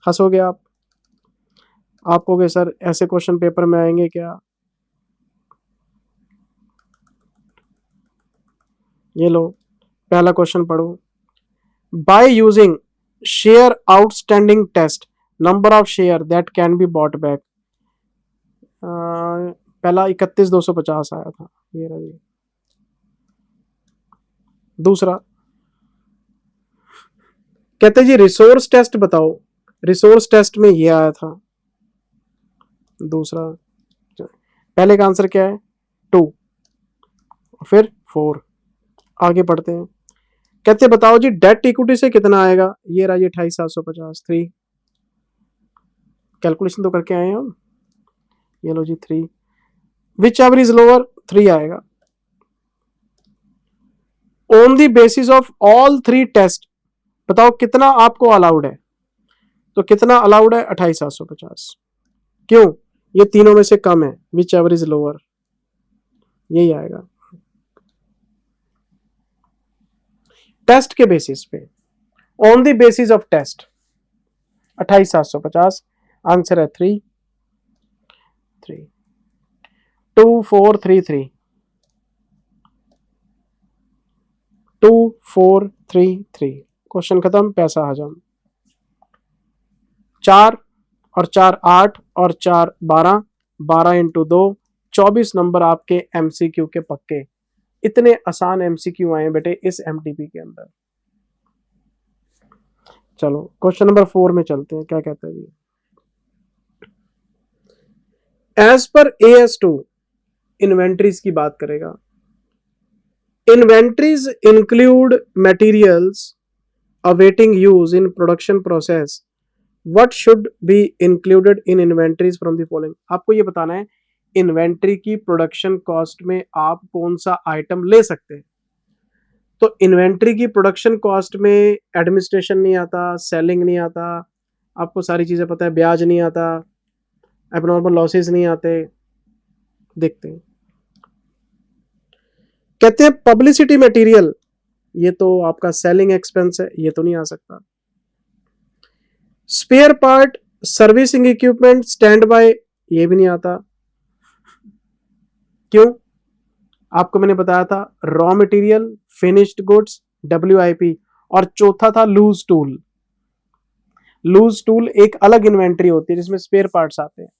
हंसोगे आप कहोगे सर ऐसे क्वेश्चन पेपर में आएंगे क्या? ये लो पहला क्वेश्चन पढ़ो। By using share outstanding test, number of share that can be bought back. पहला 31,250 आया था, ये रही। दूसरा कहते जी रिसोर्स टेस्ट बताओ, रिसोर्स टेस्ट में ये आया था। दूसरा, पहले का आंसर क्या है? 2, फिर 4। आगे पढ़ते हैं। कहते बताओ जी डेट इक्विटी से कितना आएगा? ये रहा 28,750। 3 कैलकुलेशन तो करके आए हैं हम। ये लो जी 3। Whichever is lower? 3 आएगा। On the basis of all 3 test बताओ कितना आपको अलाउड है? तो कितना अलाउड है? 28,750। क्यों? ये तीनों में से कम है, विच एवर इज लोअर, यही आएगा। टेस्ट के बेसिस पे, on the basis of test 28,750। Answer है 3 2 4 3 3 2 4 3 3। क्वेश्चन खत्म, पैसा हजम। 4 और 4 8 और 4 12, 12 इंटू 2 24 नंबर आपके एमसीक्यू के पक्के। इतने आसान एमसीक्यू आए बेटे इस एमटीपी के अंदर। चलो क्वेश्चन नंबर 4 में चलते हैं, क्या कहता है जी। एज पर AS2 इन्वेंट्रीज की बात करेगा। Inventories include materials awaiting use in production process. What should be included in inventories from the following? आपको ये बताना है इन्वेंट्री की प्रोडक्शन कॉस्ट में आप कौन सा आइटम ले सकते हैं। तो इन्वेंट्री की प्रोडक्शन कॉस्ट में एडमिनिस्ट्रेशन नहीं आता, सेलिंग नहीं आता, आपको सारी चीजें पता है, ब्याज नहीं आता, एबनॉर्मल लॉसेस नहीं आते। देखते हैं। कहते हैं पब्लिसिटी मटेरियल, ये तो आपका सेलिंग एक्सपेंस है, ये तो नहीं आ सकता। Spare part, servicing equipment, stand by, ये भी नहीं आता। क्यों? आपको मैंने बताया था raw material, finished goods, WIP, और चौथा था लूज टूल। लूज टूल एक अलग इन्वेंट्री होती है जिसमें स्पेयर पार्ट्स आते हैं।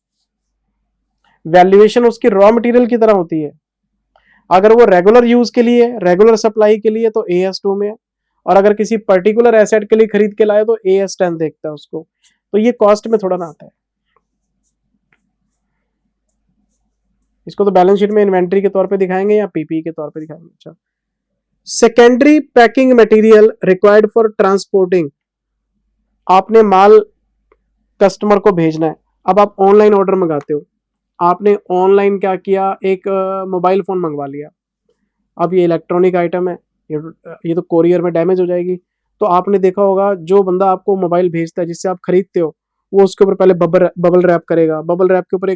वैल्यूएशन उसकी रॉ मटेरियल की तरह होती है। अगर वो रेगुलर यूज के लिए, रेगुलर सप्लाई के लिए तो AS2 में है, और अगर किसी पर्टिकुलर एसेट के लिए खरीद के लाए तो AS10 देखता है उसको। तो ये कॉस्ट में थोड़ा ना आता है। इसको तो बैलेंस शीट में इन्वेंट्री के तौर पे दिखाएंगे या PPE के तौर पे दिखाएंगे। अच्छा, secondary packing material required for transporting. आपने माल कस्टमर को भेजना है, अब आप ऑनलाइन ऑर्डर मंगाते हो, आपने ऑनलाइन क्या किया, एक मोबाइल फोन मंगवा लिया। अब ये इलेक्ट्रॉनिक आइटम है, ये तो कोरियर में डैमेज हो जाएगी। तो आपने देखा होगा जो बंदा आपको मोबाइल भेजता है जिससे आप खरीदते हो, वो उसके ऊपर पहले बबल रैप करेगा। बबल रैप के ऊपर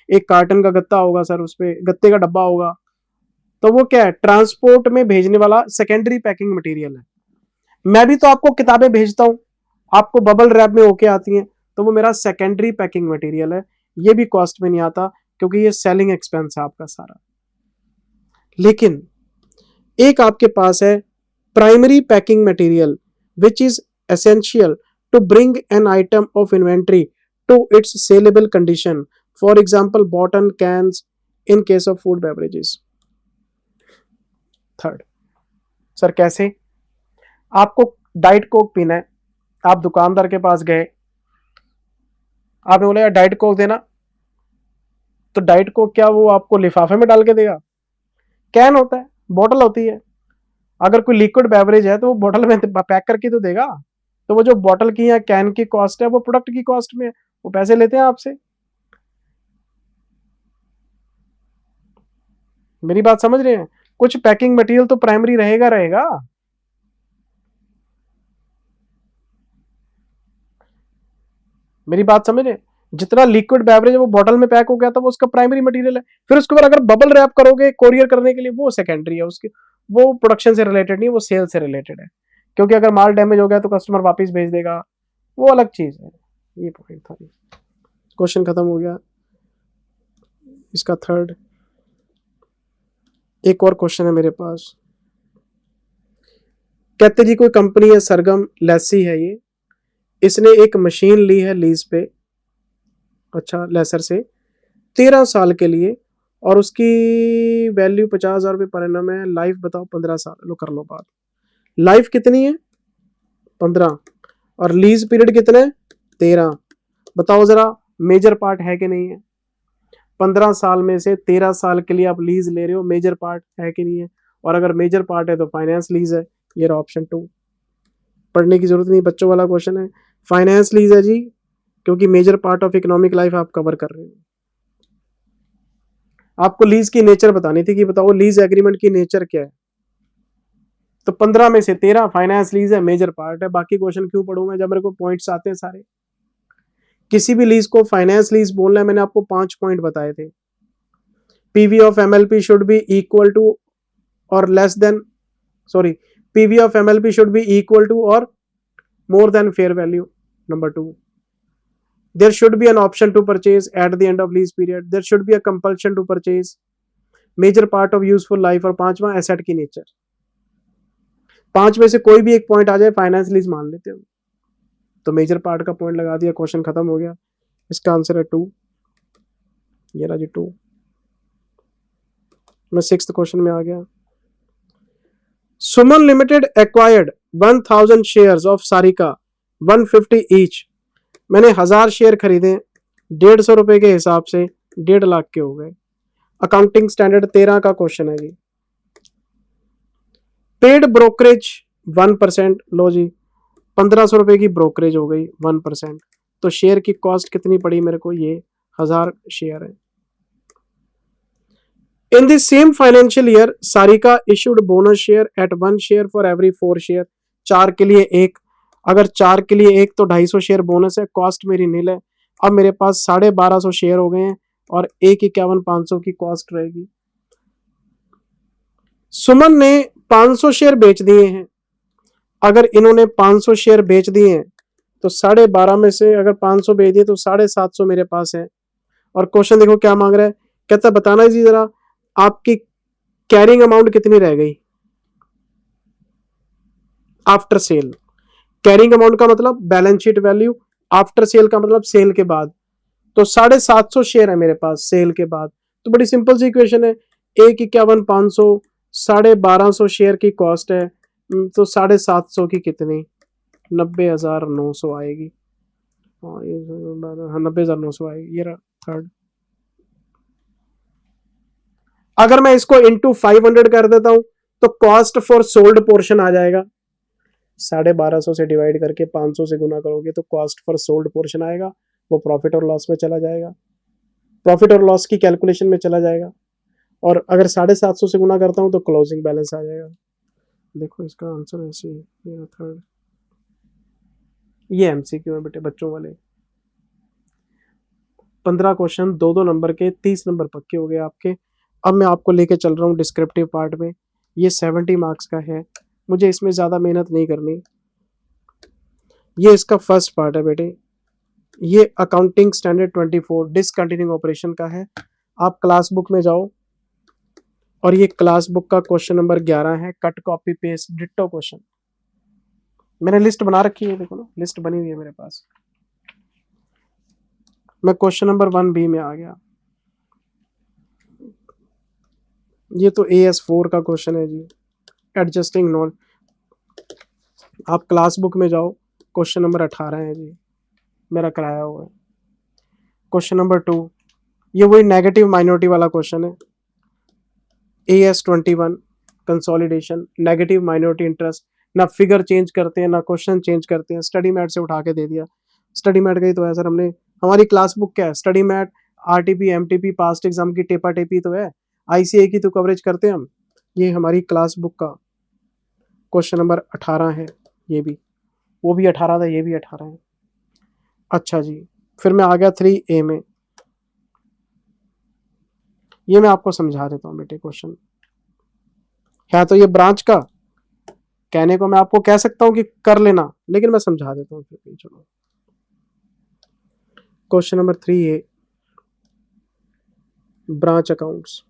एक कार्टन का गत्ता होगा सर, उस पे गत्ते का डब्बा होगा। तो वो क्या है? ट्रांसपोर्ट में भेजने वाला सेकेंडरी पैकिंग मटेरियल है। मैं भी तो आपको किताबें भेजता हूं, आपको बबल रैप में होके आती हैं, तो वो मेरा सेकेंडरी पैकिंग मटेरियल है। ये भी कॉस्ट में नहीं आता क्योंकि ये सेलिंग एक्सपेंस है आपका सारा। लेकिन एक आपके पास है primary packing material which is essential to bring an item of inventory to its saleable condition, for example bottle, cans, in case of food beverages. Third, sir कैसे? आपको डाइट कोक पीना है, आप दुकानदार के पास गए, आपने बोला यार डाइट कोक देना, तो डाइट कोक क्या वो आपको लिफाफे में डाल के देगा? कैन होता है, बॉटल होती है। अगर कोई लिक्विड बेवरेज है तो वो बोतल में पैक करके तो देगा, तो वो जो बोतल की या कैन की कॉस्ट है वो प्रोडक्ट की कॉस्ट में, वो पैसे लेते हैं आपसे। मेरी बात समझ रहे हैं? कुछ पैकिंग मटेरियल तो प्राइमरी रहेगा रहेगा। मेरी बात समझ रहे हैं? जितना लिक्विड बेवरेज वो बॉटल में पैक हो गया था वो उसका प्राइमरी मटेरियल है। फिर उसके बाद अगर बबल रैप करोगे कोरियर करने के लिए वो सेकेंडरी है, उसकी वो प्रोडक्शन से रिलेटेड नहीं, वो सेल से रिलेटेड है, क्योंकि अगर माल डैमेज हो गया तो कस्टमर वापस भेज देगा, वो अलग चीज है। ये पॉइंट था। क्वेश्चन खत्म हो गया इसका थर्ड। एक और क्वेश्चन है मेरे पास। कहते जी कोई कंपनी है सरगम लेसी है ये, इसने एक मशीन ली है लीज पे, अच्छा लेसर से 13 साल के लिए, और उसकी वैल्यू 50,000 रुपये पर एनम है। लाइफ बताओ 15 साल, लो कर लो बात। लाइफ कितनी है? 15, और लीज पीरियड कितने? 13। बताओ जरा मेजर पार्ट है कि नहीं है? 15 साल में से 13 साल के लिए आप लीज ले रहे हो, मेजर पार्ट है कि नहीं है? और अगर मेजर पार्ट है तो फाइनेंस लीज है। ये रहा ऑप्शन 2। पढ़ने की जरूरत नहीं, बच्चों वाला क्वेश्चन है। फाइनेंस लीज है जी, क्योंकि major part of economic life आप कवर कर रहे हो। आपको लीज की नेचर बतानी थी कि बताओ लीज एग्रीमेंट की नेचर क्या है। तो 15 में से 13 फाइनेंस लीज है, मेजर पार्ट है। बाकी क्वेश्चन क्यों पढ़ूं मैं जब मेरे को पॉइंट्स आते हैं सारे। किसी भी लीज को फाइनेंस लीज बोलना है, मैंने आपको 5 पॉइंट बताए थे। PV of MLP should be equal to और less than, sorry, PV of MLP should be equal to और more than fair value. Number 2, there should be an option to purchase at the end of lease period. There should be a compulsion to purchase. Major part of useful life. और 5वां asset की nature. 5 में से कोई भी एक point आ जाए finance lease मान लेते हो, तो मेजर पार्ट का पॉइंट लगा दिया, क्वेश्चन खत्म हो गया। इसका आंसर है 2। ये रहा जी 2। मैं 6th क्वेश्चन में आ गया। Suman limited acquired 1000 shares of Sarika 150 each. मैंने 1000 शेयर खरीदे 150 रुपए के हिसाब से 1.5 लाख के हो गए। अकाउंटिंग स्टैंडर्ड 13 का क्वेश्चन है जी। पेड ब्रोकरेज 1%, लो जी 1500 रुपए की ब्रोकरेज हो गई 1%, तो शेयर की कॉस्ट कितनी पड़ी मेरे को? ये 1000 शेयर है। In the same financial year, Sarika issued bonus share at 1 share for every 4 share. 4 के लिए 1, अगर 4 के लिए 1 तो 250 शेयर बोनस है, कॉस्ट मेरी नील है। अब मेरे पास 1250 शेयर हो गए हैं और 1,51,500 की कॉस्ट रहेगी। सुमन ने 500 शेयर बेच दिए हैं। अगर इन्होंने 500 शेयर बेच दिए हैं तो 12.5 में से अगर 500 बेच दिए तो 750 मेरे पास है। और क्वेश्चन देखो क्या मांग रहा है, कहता बताना जी जरा आपकी कैरिंग अमाउंट कितनी रह गई आफ्टर सेल। कैरिंग अमाउंट का मतलब balance sheet value, after sale का मतलब सेल के बाद। तो 750 शेयर है मेरे पास सेल के बाद। तो बड़ी सिंपल सी इक्वेशन है, 1,51,500, 1250 शेयर की कॉस्ट है, तो 750 की कितनी? 90,900 आएगी। हाँ 90,900 आएगी। ये रहा थर्ड। अगर मैं इसको इंटू 500 कर देता हूं तो कॉस्ट फॉर सोल्ड पोर्शन आ जाएगा। 1250 से डिवाइड करके 500 से गुना करोगे तो कॉस्ट फॉर सोल्ड पोर्शन आएगा, वो प्रॉफिट और लॉस में चला जाएगा, प्रॉफिट और लॉस की कैलकुलेशन में चला जाएगा। और अगर 750 से गुना करता हूं तो क्लोजिंग बैलेंस आ जाएगा। देखो इसका आंसर ऐसे ही, ये थर्ड। ये एमसीक्यू है बेटे बच्चों वाले। 15 क्वेश्चन 2-2 नंबर के, 30 नंबर पक्के हो गए आपके। अब मैं आपको लेके चल रहा हूँ डिस्क्रिप्टिव पार्ट में। ये 70 मार्क्स का है, मुझे इसमें ज़्यादा मेहनत नहीं करनी। ये इसका फर्स्ट पार्ट है बेटे। ये अकाउंटिंग स्टैंडर्ड 24 डिसकंटिन्यूइंग ऑपरेशन का है। आप क्लास बुक में जाओ और ये क्लास बुक का क्वेश्चन नंबर 11 है, cut copy paste ditto question. मैंने लिस्ट बना रखी है, देखो ना लिस्ट बनी हुई है मेरे पास। मैं क्वेश्चन नंबर 1B में आ गया। ये तो AS4 का क्वेश्चन है जी, एडजस्टिंग नॉन। आप क्लास बुक में जाओ, क्वेश्चन नंबर 18 है जी, मेरा कराया हुआ है। क्वेश्चन नंबर 2, ये वही नेगेटिव माइनॉरिटी वाला क्वेश्चन है, AS21। Consolidation, negative minority interest, ना फिगर चेंज करते हैं ना क्वेश्चन चेंज करते हैं, स्टडी मैट से उठा के दे दिया। स्टडी मैट का ही तो है सर, हमने हमारी क्लास बुक क्या है, study mat, RTP, MTP, past exam की टेपा टेपी तो है, आईसीए की तो कवरेज करते हैं हम। ये हमारी क्लास बुक का क्वेश्चन नंबर 18 है, ये भी, वो भी 18 था, ये भी 18 है। अच्छा जी, फिर मैं आ गया 3A में। ये मैं आपको समझा देता हूँ बेटे, क्वेश्चन है तो ये ब्रांच का, कहने को मैं आपको कह सकता हूं कि कर लेना, लेकिन मैं समझा देता हूँ फिर भी। चलो question number 3A, branch accounts.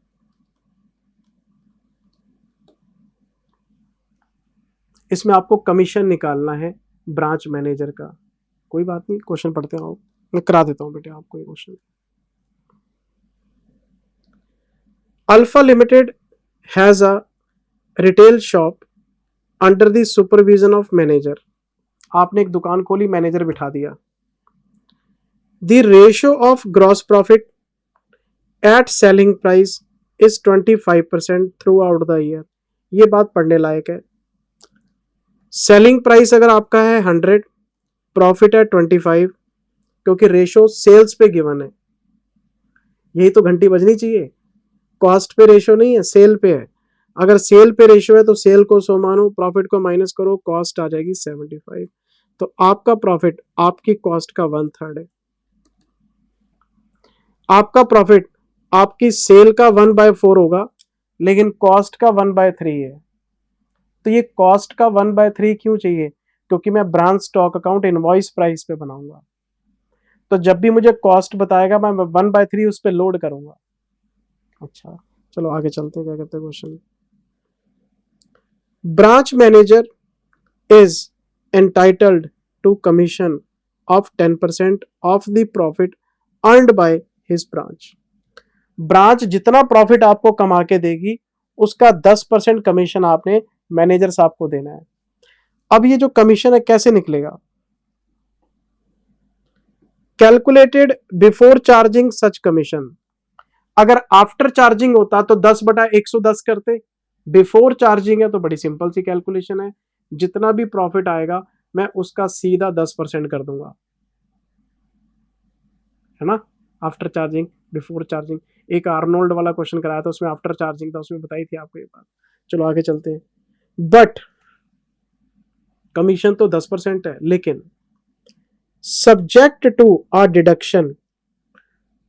इसमें आपको कमीशन निकालना है ब्रांच मैनेजर का। कोई बात नहीं, क्वेश्चन पढ़ते हो, मैं करा देता हूँ बेटे आपको ये question. Alpha limited has a retail shop under the supervision of manager. आपने एक दुकान खोली, मैनेजर बिठा दिया। The ratio of gross profit at selling price is 25% throughout the year. ये बात पढ़ने लायक है। सेलिंग प्राइस अगर आपका है 100, प्रॉफिट है 25, क्योंकि रेशो सेल्स पे गिवन है। यही तो घंटी बजनी चाहिए, कॉस्ट पे रेशो नहीं है, सेल पे है। अगर सेल पे रेशो है तो सेल को 100 मानो, प्रॉफिट को माइनस करो, कॉस्ट आ जाएगी 75। तो आपका प्रॉफिट आपकी कॉस्ट का 1/3 है। आपका प्रॉफिट आपकी सेल का 1/4 होगा, लेकिन कॉस्ट का 1/3 है। तो ये कॉस्ट का 1/3 क्यों चाहिए? क्योंकि मैं branch stock account invoice price पे बनाऊंगा। तो जब भी मुझे कॉस्ट बताएगा मैं 1/3 उस पर लोड करूंगा। अच्छा चलो आगे चलते हैं, क्या कहते हैं question. Branch manager is entitled to commission of 10% of the profit earned by his branch। Branch जितना प्रॉफिट आपको कमा के देगी उसका 10% कमीशन आपने मैनेजर साहब को देना है। अब ये जो कमीशन है कैसे निकलेगा? कैलकुलेटेड बिफोर चार्जिंग सच कमीशन। अगर आफ्टर चार्जिंग होता तो 10/110 करते, बिफोर चार्जिंग है तो बड़ी सिंपल सी कैलकुलेशन है, जितना भी प्रॉफिट आएगा मैं उसका सीधा 10% कर दूंगा, है ना। आफ्टर चार्जिंग बिफोर चार्जिंग, एक आर्नोल्ड वाला क्वेश्चन कराया था उसमें आफ्टर चार्जिंग था, उसमें बताई थी आपको ये बात। चलो आगे चलते हैं। बट कमीशन तो 10% है, लेकिन subject to a deduction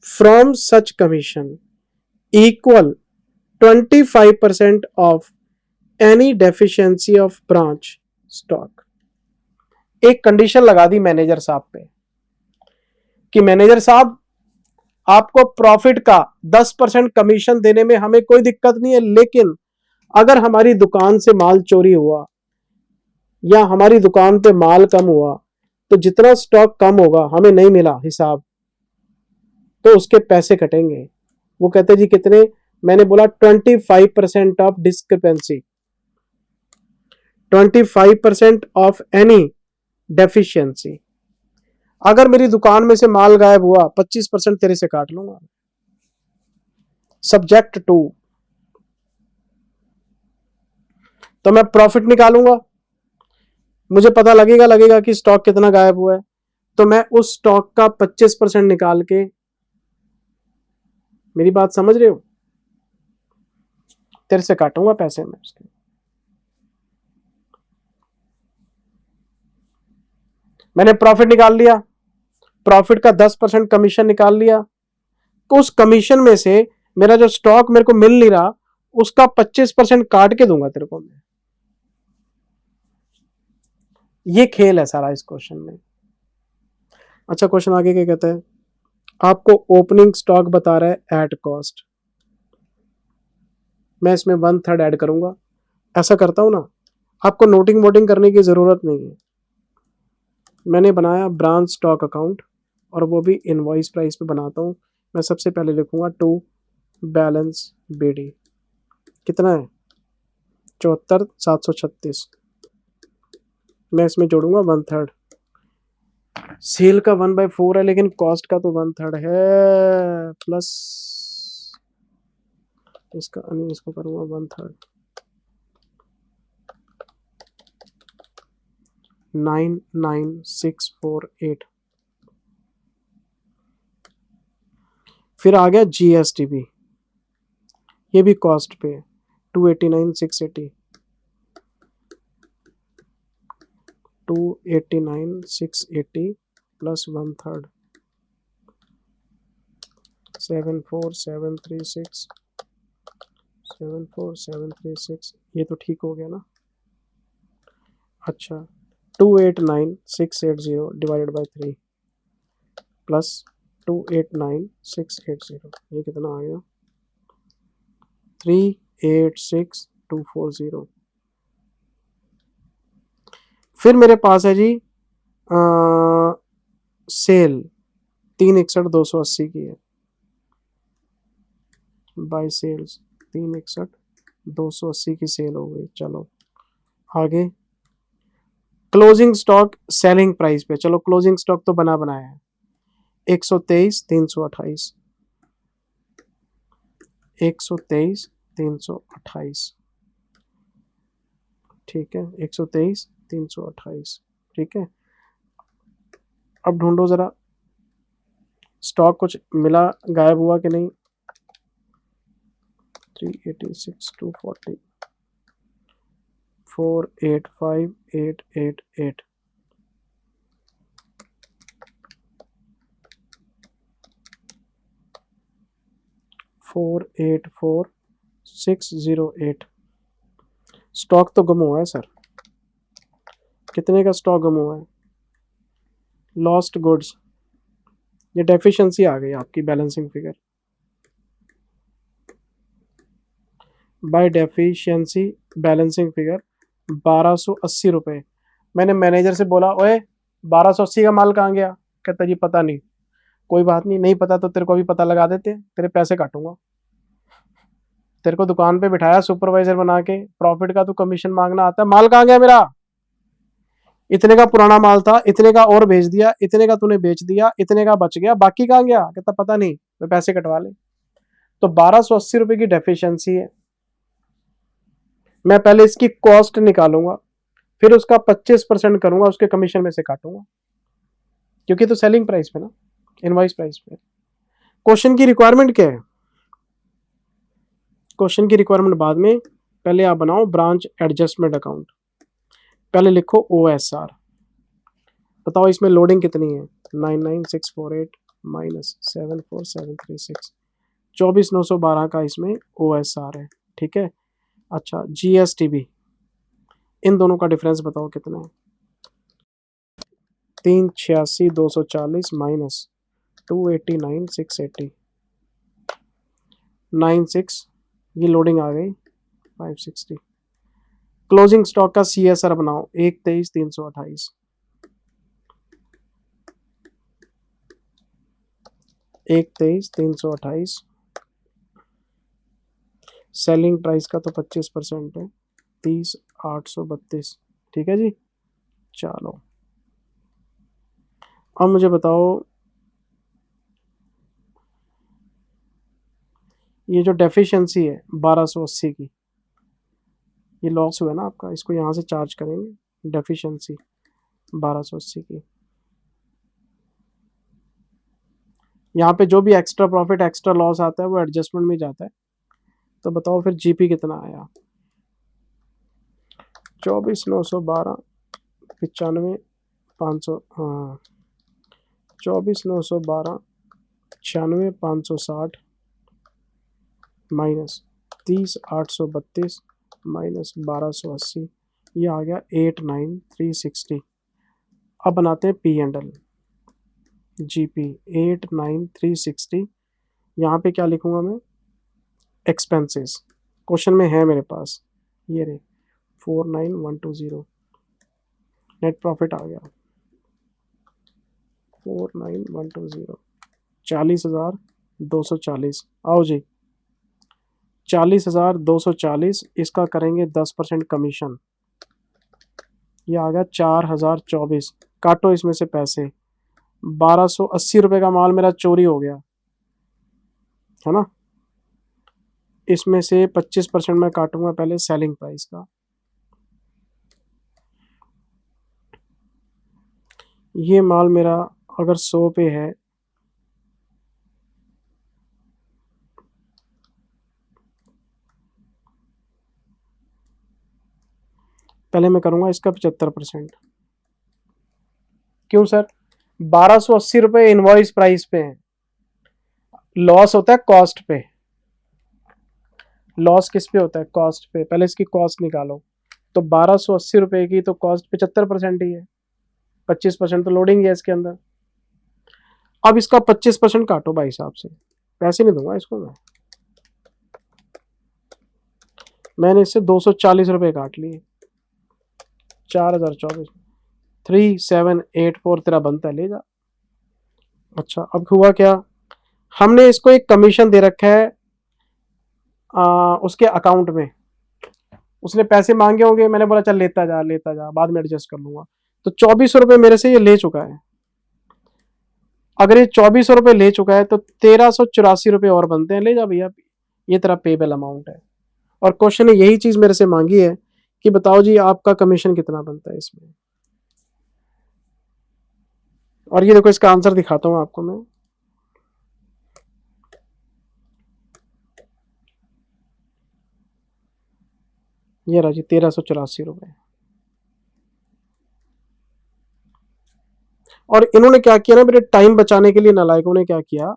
from such commission equal 25% of any deficiency of branch stock. एक कंडीशन लगा दी मैनेजर साहब पे कि मैनेजर साहब आपको प्रॉफिट का 10% कमीशन देने में हमें कोई दिक्कत नहीं है, लेकिन अगर हमारी दुकान से माल चोरी हुआ या हमारी दुकान पे माल कम हुआ तो जितना स्टॉक कम होगा हमें नहीं मिला हिसाब, तो उसके पैसे कटेंगे। वो कहते जी कितने? मैंने बोला 25% of discrepancy, 25% of any deficiency. अगर मेरी दुकान में से माल गायब हुआ 25% तेरे से काट लूंगा। सब्जेक्ट टू, तो मैं प्रॉफिट निकालूंगा, मुझे पता लगेगा कि स्टॉक कितना गायब हुआ है, तो मैं उस स्टॉक का 25% निकाल के, मेरी बात समझ रहे हो, तेरे से काटूंगा पैसे में उसके। मैंने प्रॉफिट निकाल लिया, प्रॉफिट का 10% कमीशन निकाल लिया, तो उस कमीशन में से मेरा जो स्टॉक मेरे को मिल नहीं रहा उसका 25% काट के दूंगा तेरे को मैं। ये खेल है सारा इस क्वेश्चन में। अच्छा क्वेश्चन आगे क्या कहता है? आपको ओपनिंग स्टॉक बता रहा है एट कॉस्ट, मैं इसमें 1/3 ऐड करूंगा। ऐसा करता हूं ना, आपको नोटिंग वोटिंग करने की जरूरत नहीं है। मैंने बनाया ब्रांच स्टॉक अकाउंट और वो भी इनवॉइस प्राइस पे बनाता हूं। मैं सबसे पहले लिखूंगा टू बैलेंस बीडी, कितना है 74,736, मैं इसमें जोड़ूंगा 1/3। सेल का 1/4 है, लेकिन कॉस्ट का तो 1/3 है, प्लस इसका नहीं, इसको करूंगा 1/3। 99648। फिर आ गया GST भी, ये भी कॉस्ट पे 289680, 289680 प्लस 1/3 74736, 74736, ये तो ठीक हो गया ना। अच्छा 289680 डिवाइडेड बाई 3 प्लस 289680, ये कितना आ गया 386240। फिर मेरे पास है जी सेल 361,280 की है, बाय सेल्स 361,280 की सेल हो गई। चलो आगे क्लोजिंग स्टॉक सेलिंग प्राइस पे, चलो क्लोजिंग स्टॉक तो बना बनाया है 123,328, 123,328, ठीक है 123,328, ठीक है। अब ढूंढो जरा स्टॉक कुछ मिला, गायब हुआ कि नहीं। 386,240, 485,888, 484,608। स्टॉक तो गुम हुआ है सर, कितने का स्टॉक गुम हुआ है। लॉस्ट गुड्स, ये डेफिशिएंसी आ गई आपकी balancing figure, by deficiency balancing figure 1280 रुपये। मैंने मैनेजर से बोला ओए 1280 का माल कहाँ गया, कहता जी पता नहीं। कोई बात नहीं, नहीं पता तो तेरे को भी पता लगा देते, तेरे पैसे काटूंगा। तेरे को दुकान पे बिठाया सुपरवाइजर बना के, प्रॉफिट का तू कमीशन मांगना आता है, माल कहाँ गया मेरा। इतने का पुराना माल था, इतने का और भेज दिया, इतने का तूने बेच दिया, इतने का बच गया, बाकी कहाँ गया, कहता पता नहीं, मैं पैसे कटवा ले। तो 1280 रुपए की डेफिशिएंसी है। मैं पहले इसकी कॉस्ट निकालूंगा, फिर उसका 25% करूंगा, उसके कमीशन में से काटूंगा, क्योंकि तो सेलिंग प्राइस पे ना, इनवॉइस प्राइस पे। क्वेश्चन की रिक्वायरमेंट क्या है, क्वेश्चन की रिक्वायरमेंट बाद में, पहले आप बनाओ ब्रांच एडजस्टमेंट अकाउंट। पहले लिखो OSR, बताओ इसमें लोडिंग कितनी है, 99648 माइनस 74736, 24,912 का इसमें OSR है, ठीक है। अच्छा GST भी, इन दोनों का डिफरेंस बताओ कितना है, 386,240 माइनस 289,680, 96, ये लोडिंग आ गई 560। क्लोजिंग स्टॉक का CSR बनाओ 123,328, 123,328, सेलिंग प्राइस का तो 25% है, 30,832, ठीक है जी। चलो अब मुझे बताओ ये जो डेफिशिएंसी है 1280 की, ये लॉस हुआ ना आपका, इसको यहाँ से चार्ज करेंगे, डेफिशिएंसी 1280 की। यहाँ पे जो भी एक्स्ट्रा प्रॉफिट एक्स्ट्रा लॉस आता है वो एडजस्टमेंट में जाता है। तो बताओ फिर GP कितना आया, 24,912, 95,500, हाँ 24,912, 96,560 माइनस 30,832 माइनस 1280, ये आ गया 89360। अब बनाते हैं P&L, GP 89360, यहाँ पे क्या लिखूंगा मैं, एक्सपेंसेस, क्वेश्चन में है मेरे पास, ये रे 49120, नेट प्रॉफिट आ गया 49120, 40,240, आओ जी 40,240, इसका करेंगे 10% कमीशन, ये आ गया 4,024, काटो इसमें से पैसे, 1280 रुपये का माल मेरा चोरी हो गया है ना। इसमें से 25% मैं काटूंगा पहले सेलिंग प्राइस का, ये माल मेरा अगर 100 पे है, पहले मैं करूंगा इसका 75%। क्यों सर? 1280 रुपये इनवॉइस प्राइस पे है, लॉस होता है कॉस्ट पे। लॉस किस पे होता है? कॉस्ट पे। पहले इसकी कॉस्ट निकालो, तो 1280 रुपये की तो कॉस्ट 75% ही है, 25% तो लोडिंग है इसके अंदर। अब इसका 25% काटो भाई साहब से, पैसे नहीं दूंगा इसको मैं। मैंने इससे 240 रुपये काट लिए, 4024, 3784 तेरा बनता है, ले जा। अच्छा अब हुआ क्या, हमने इसको एक कमीशन दे रखा है उसके अकाउंट में, उसने पैसे मांगे होंगे, मैंने बोला चल लेता जा लेता जा, बाद में एडजस्ट कर लूंगा। तो 2400 रुपये मेरे से ये ले चुका है। अगर ये 2400 रुपये ले चुका है तो 1384 रुपये और बनते हैं, ले जा भैया, ये तेरा पेबल अमाउंट है। और क्वेश्चन ने यही चीज मेरे से मांगी है कि बताओ जी आपका कमीशन कितना बनता है इसमें। और ये देखो इसका आंसर दिखाता हूं आपको मैं। ये रहा जी 1384 रुपये। और इन्होंने क्या किया ना, मेरे टाइम बचाने के लिए नालायकों ने क्या किया,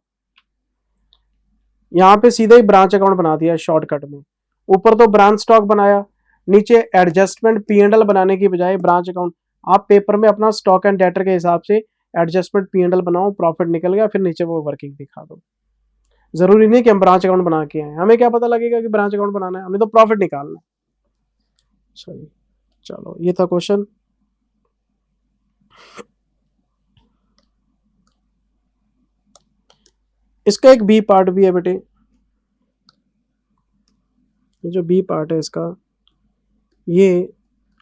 यहाँ पे सीधा ही ब्रांच अकाउंट बना दिया शॉर्टकट में। ऊपर तो ब्रांच स्टॉक बनाया, नीचे एडजस्टमेंट P&L बनाने की बजाय ब्रांच अकाउंट। आप पेपर में अपना स्टॉक एंड डेटर के हिसाब से एडजस्टमेंट P&L बनाओ, प्रॉफिट निकल गया, फिर नीचे वो वर्किंग दिखा दो। जरूरी नहीं कि हम ब्रांच अकाउंट बना के आए, हमें क्या पता लगेगा कि ब्रांच अकाउंट बनाना है, हमें तो प्रॉफिट निकालना है। सही, चलो ये था क्वेश्चन। इसका एक बी पार्ट भी है बेटे, ये जो बी पार्ट है इसका, ये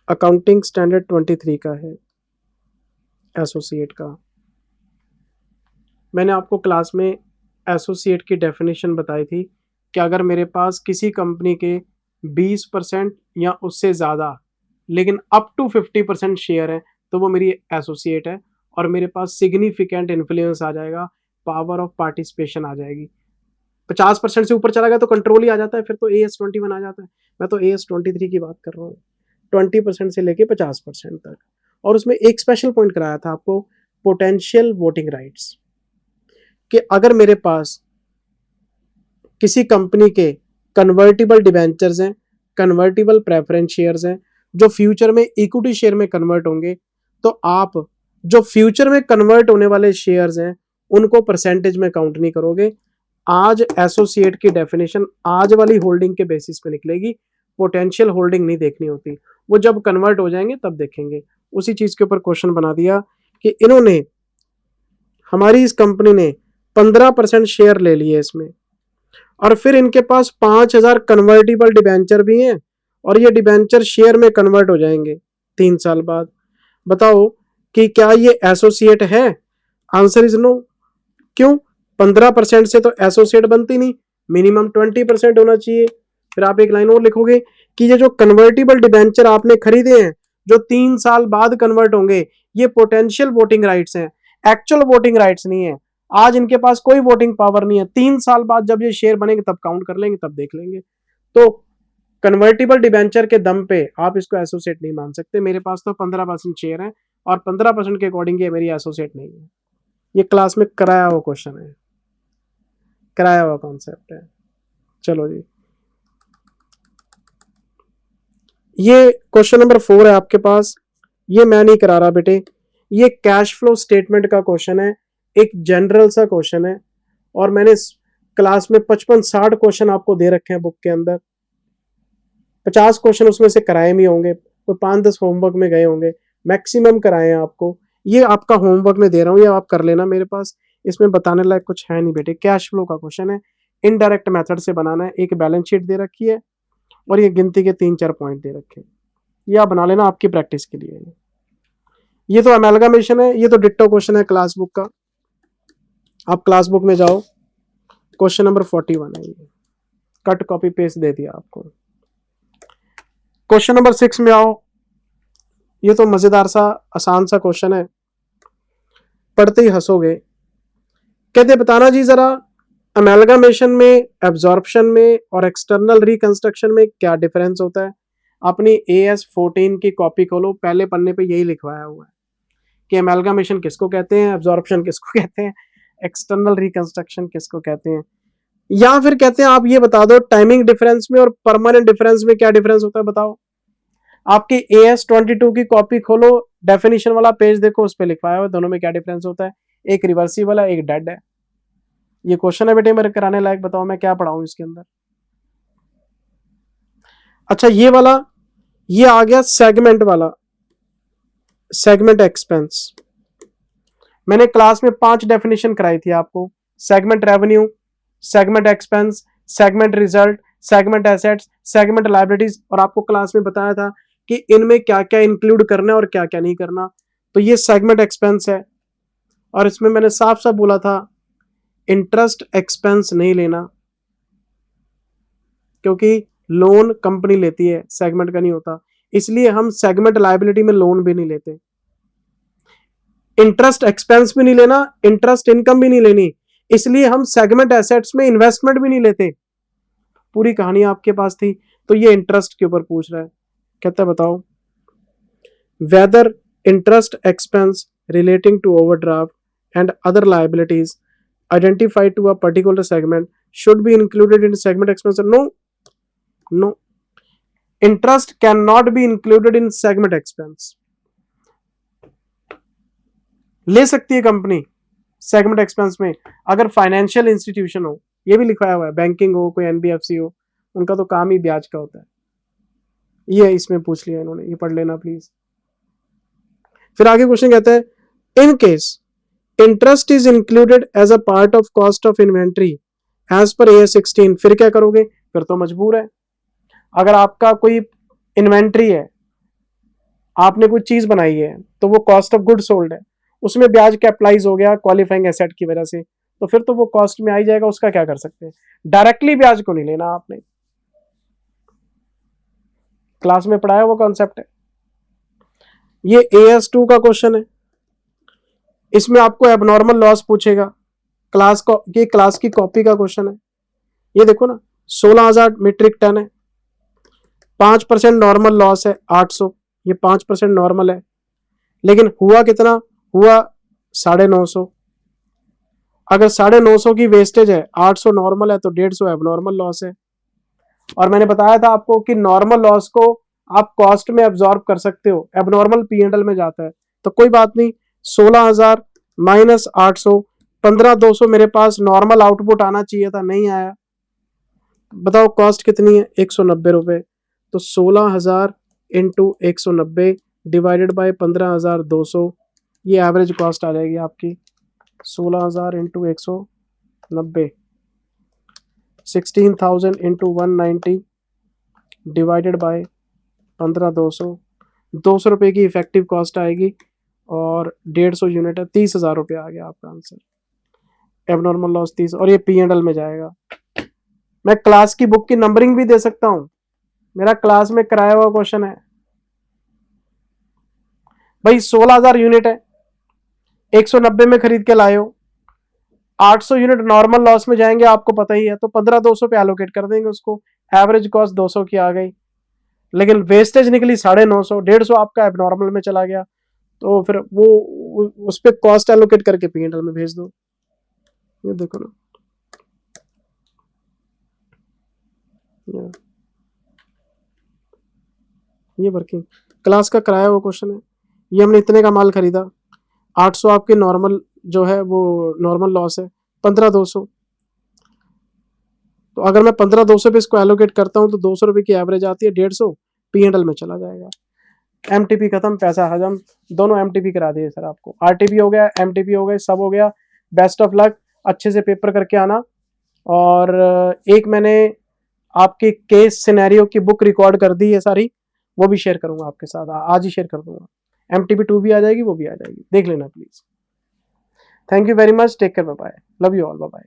अकाउंटिंग स्टैंडर्ड 23 का है, एसोसिएट का। मैंने आपको क्लास में एसोसिएट की डेफिनेशन बताई थी कि अगर मेरे पास किसी कंपनी के 20% या उससे ज़्यादा लेकिन अप टू 50% शेयर है तो वो मेरी एसोसिएट है, और मेरे पास सिग्निफिकेंट इन्फ्लुएंस आ जाएगा, पावर ऑफ पार्टिसिपेशन आ जाएगी। 50% से ऊपर चला गया तो कंट्रोल ही आ जाता है, फिर तो AS21 आ जाता है। मैं तो AS23 की बात कर रहा हूँ, 20% से लेके 50% तक। और उसमें एक स्पेशल पॉइंट कराया था आपको, पोटेंशियल वोटिंग राइट्स, कि अगर मेरे पास किसी कंपनी के कन्वर्टिबल डिबेंचर्स हैं, कन्वर्टिबल प्रेफरेंस शेयर्स हैं, जो फ्यूचर में इक्विटी शेयर में कन्वर्ट होंगे, तो आप जो फ्यूचर में कन्वर्ट होने वाले शेयर्स हैं उनको परसेंटेज में काउंट नहीं करोगे। आज एसोसिएट की डेफिनेशन आज वाली होल्डिंग के बेसिस पे निकलेगी, पोटेंशियल होल्डिंग नहीं देखनी होती, वो जब कन्वर्ट हो जाएंगे तब देखेंगे। उसी चीज के ऊपर क्वेश्चन बना दिया कि इन्होंने, हमारी इस कंपनी ने 15% शेयर ले लिए इसमें, और फिर इनके पास 5000 कन्वर्टिबल डिबेंचर भी हैं, और ये डिबेंचर शेयर में कन्वर्ट हो जाएंगे 3 साल बाद। बताओ कि क्या ये एसोसिएट है? Answer is no. क्यों? 15% से तो एसोसिएट बनती नहीं, मिनिमम 20% होना चाहिए। फिर आप एक लाइन और लिखोगे कि ये जो कन्वर्टिबल डिबेंचर आपने खरीदे हैं जो 3 साल बाद कन्वर्ट होंगे, ये पोटेंशियल वोटिंग राइट्स हैं, एक्चुअल वोटिंग राइट्स नहीं है। आज इनके पास कोई वोटिंग पावर नहीं है, 3 साल बाद जब ये शेयर बनेंगे तब काउंट कर लेंगे, तब देख लेंगे। तो कन्वर्टिबल डिबेंचर के दम पे आप इसको एसोसिएट नहीं मान सकते। मेरे पास तो 15% शेयर है और 15% के अकॉर्डिंग ये मेरी एसोसिएट नहीं है। ये क्लास में कराया हुआ क्वेश्चन है, कराया हुआ कॉन्सेप्ट है। चलो जी, ये क्वेश्चन नंबर 4 है आपके पास, ये मैं नहीं करा रहा बेटे, ये कैश फ्लो स्टेटमेंट का क्वेश्चन है, एक जनरल सा क्वेश्चन है। और मैंने क्लास में 55-60 क्वेश्चन आपको दे रखे हैं बुक के अंदर, 50 क्वेश्चन उसमें से कराए भी होंगे, कोई 5-10 होमवर्क में गए होंगे, मैक्सिमम कराए हैं आपको। ये आपका होमवर्क में दे रहा हूँ, ये आप कर लेना, मेरे पास इसमें बताने लायक कुछ है नहीं बेटे। कैश फ्लो का क्वेश्चन है, इनडायरेक्ट मेथड से बनाना है, एक बैलेंस शीट दे रखी है और ये गिनती के 3-4 पॉइंट दे रखे हैं, ये आप बना लेना आपकी प्रैक्टिस के लिए। ये तो अमेलगामेशन है, ये तो डिट्टो क्वेश्चन है क्लास बुक का। आप क्लास बुक में जाओ, क्वेश्चन नंबर 41 है, ये कट कॉपी पेस्ट दे दिया आपको। क्वेश्चन नंबर 6 में आओ, ये तो मजेदार सा आसान सा क्वेश्चन है। पढ़ते ही हंसोगे। कहते बताना जी जरा अमेलगामेशन में, एब्जॉर्प्शन में और एक्सटर्नल रिकंस्ट्रक्शन में क्या डिफरेंस होता है। अपनी AS14 की कॉपी खोलो, पहले पन्ने पे यही लिखवाया हुआ है कि अमेलगामेशन किसको कहते हैं, एब्जॉर्प्शन किसको कहते हैं, एक्सटर्नल रिकंस्ट्रक्शन किसको कहते हैं। या फिर कहते हैं आप ये बता दो टाइमिंग डिफरेंस में और परमानेंट डिफरेंस में क्या डिफरेंस होता है बताओ। आपकी AS22 की कॉपी खोलो, डेफिनेशन वाला पेज देखो, उस पर लिखवाया हुआ दोनों में क्या डिफरेंस होता है। एक रिवर्सिबल है, एक डेड है। ये क्वेश्चन है बेटे मेरे कराने लायक, बताओ मैं क्या पढ़ाऊं इसके अंदर। अच्छा ये वाला, ये आ गया सेगमेंट वाला, सेगमेंट एक्सपेंस। मैंने क्लास में 5 डेफिनेशन कराई थी आपको, segment revenue, segment expense, segment result, segment assets, segment liabilities, और आपको क्लास में बताया था कि इनमें क्या क्या इंक्लूड करना है और क्या क्या नहीं करना। तो ये सेगमेंट एक्सपेंस है, और इसमें मैंने साफ साफ बोला था इंटरेस्ट एक्सपेंस नहीं लेना, क्योंकि लोन कंपनी लेती है, सेगमेंट का नहीं होता, इसलिए हम सेगमेंट लायबिलिटी में लोन भी नहीं लेते। इंटरेस्ट एक्सपेंस भी नहीं लेना, इंटरेस्ट इनकम भी नहीं लेनी, इसलिए हम सेगमेंट एसेट्स में इन्वेस्टमेंट भी नहीं लेते। पूरी कहानी आपके पास थी। तो ये इंटरेस्ट के ऊपर पूछ रहा है, कहता है बताओ whether interest expense relating to overdraft and other liabilities identified to a particular segment should be included in segment expense. No, interest cannot be included in segment expense. ले सकती है कंपनी सेगमेंट एक्सपेंस में अगर financial institution हो, ये भी लिखवाया हुआ है, बैंकिंग हो, कोई NBFC हो, उनका तो काम ही ब्याज का होता है। ये इसमें पूछ लिया इन्होंने, ये पढ़ लेना प्लीज। फिर आगे क्वेश्चन कहता है in case interest is included as a part of cost of inventory as per AS16, फिर क्या करोगे, फिर तो मजबूर है। अगर आपका कोई इन्वेंट्री है, आपने कोई चीज बनाई है, तो वो कॉस्ट ऑफ गुड सोल्ड है, उसमें ब्याज कैपिटलाइज हो गया क्वालिफाइंग एसेट की वजह से, तो फिर तो वो कॉस्ट में आ ही जाएगा, उसका क्या कर सकते हैं। डायरेक्टली ब्याज को नहीं लेना, आपने क्लास में पढ़ाया वो कॉन्सेप्ट है। ये AS2 का क्वेश्चन है, इसमें आपको एबनॉर्मल लॉस पूछेगा, क्लास को, ये क्लास की कॉपी का क्वेश्चन है। ये देखो ना 16,000 मीट्रिक टन है, 5% नॉर्मल लॉस है 800, ये 5% नॉर्मल है, लेकिन हुआ कितना, हुआ 950। अगर 950 की वेस्टेज है, 800 नॉर्मल है, तो 150 एबनॉर्मल लॉस है। और मैंने बताया था आपको कि नॉर्मल लॉस को आप कॉस्ट में एब्जॉर्ब कर सकते हो, एबनॉर्मल P&L में जाता है, तो कोई बात नहीं। 16,000 माइनस 800, 15,200 मेरे पास नॉर्मल आउटपुट आना चाहिए था, नहीं आया। बताओ कॉस्ट कितनी है, 190 रुपए। तो 16,000 इंटू 190 डिवाइडेड बाई 15,200, ये एवरेज कॉस्ट आ जाएगी आपकी। 16,000 इंटू 190, 16,000 इंटू 190 डिवाइडेड बाई 15,200, 200 रुपये की इफेक्टिव कॉस्ट आएगी, और 150 यूनिट है, 30,000 रुपये आ गया आपका आंसर। एबनॉर्मल लॉस 30, और ये P&L में जाएगा। मैं क्लास की बुक की नंबरिंग भी दे सकता हूं, मेरा क्लास में कराया हुआ क्वेश्चन है भाई। 16,000 यूनिट है, 190 में खरीद के लाए हो, 800 यूनिट नॉर्मल लॉस में जाएंगे, आपको पता ही है, तो 15,200 पे एलोकेट कर देंगे उसको, एवरेज कॉस्ट 200 की आ गई, लेकिन वेस्टेज निकली 950, 150 आपका एबनॉर्मल में चला गया, तो फिर वो उस पर कॉस्ट एलोकेट करके P&L में भेज दो। ये देखो ना, ये वर्किंग क्लास का कराया हुआ क्वेश्चन है। ये हमने इतने का माल खरीदा, 800 आपके नॉर्मल जो है वो नॉर्मल लॉस है, 15,200, तो अगर मैं 15,200 पे इसको एलोकेट करता हूं तो 200 रुपए की एवरेज आती है, 150 P&L में चला जाएगा। MTP खत्म, पैसा हजम, दोनों MTP करा दिए सर आपको, RTP हो गया, MTP हो गए, सब हो गया। बेस्ट ऑफ लक, अच्छे से पेपर करके आना। और एक मैंने आपके केस सिनेरियो की बुक रिकॉर्ड कर दी है सारी, वो भी शेयर करूंगा आपके साथ, आज ही शेयर कर दूंगा। MTP2 भी आ जाएगी, वो भी आ जाएगी, देख लेना please. Thank you very much, take care, bye bye, love you all, bye bye.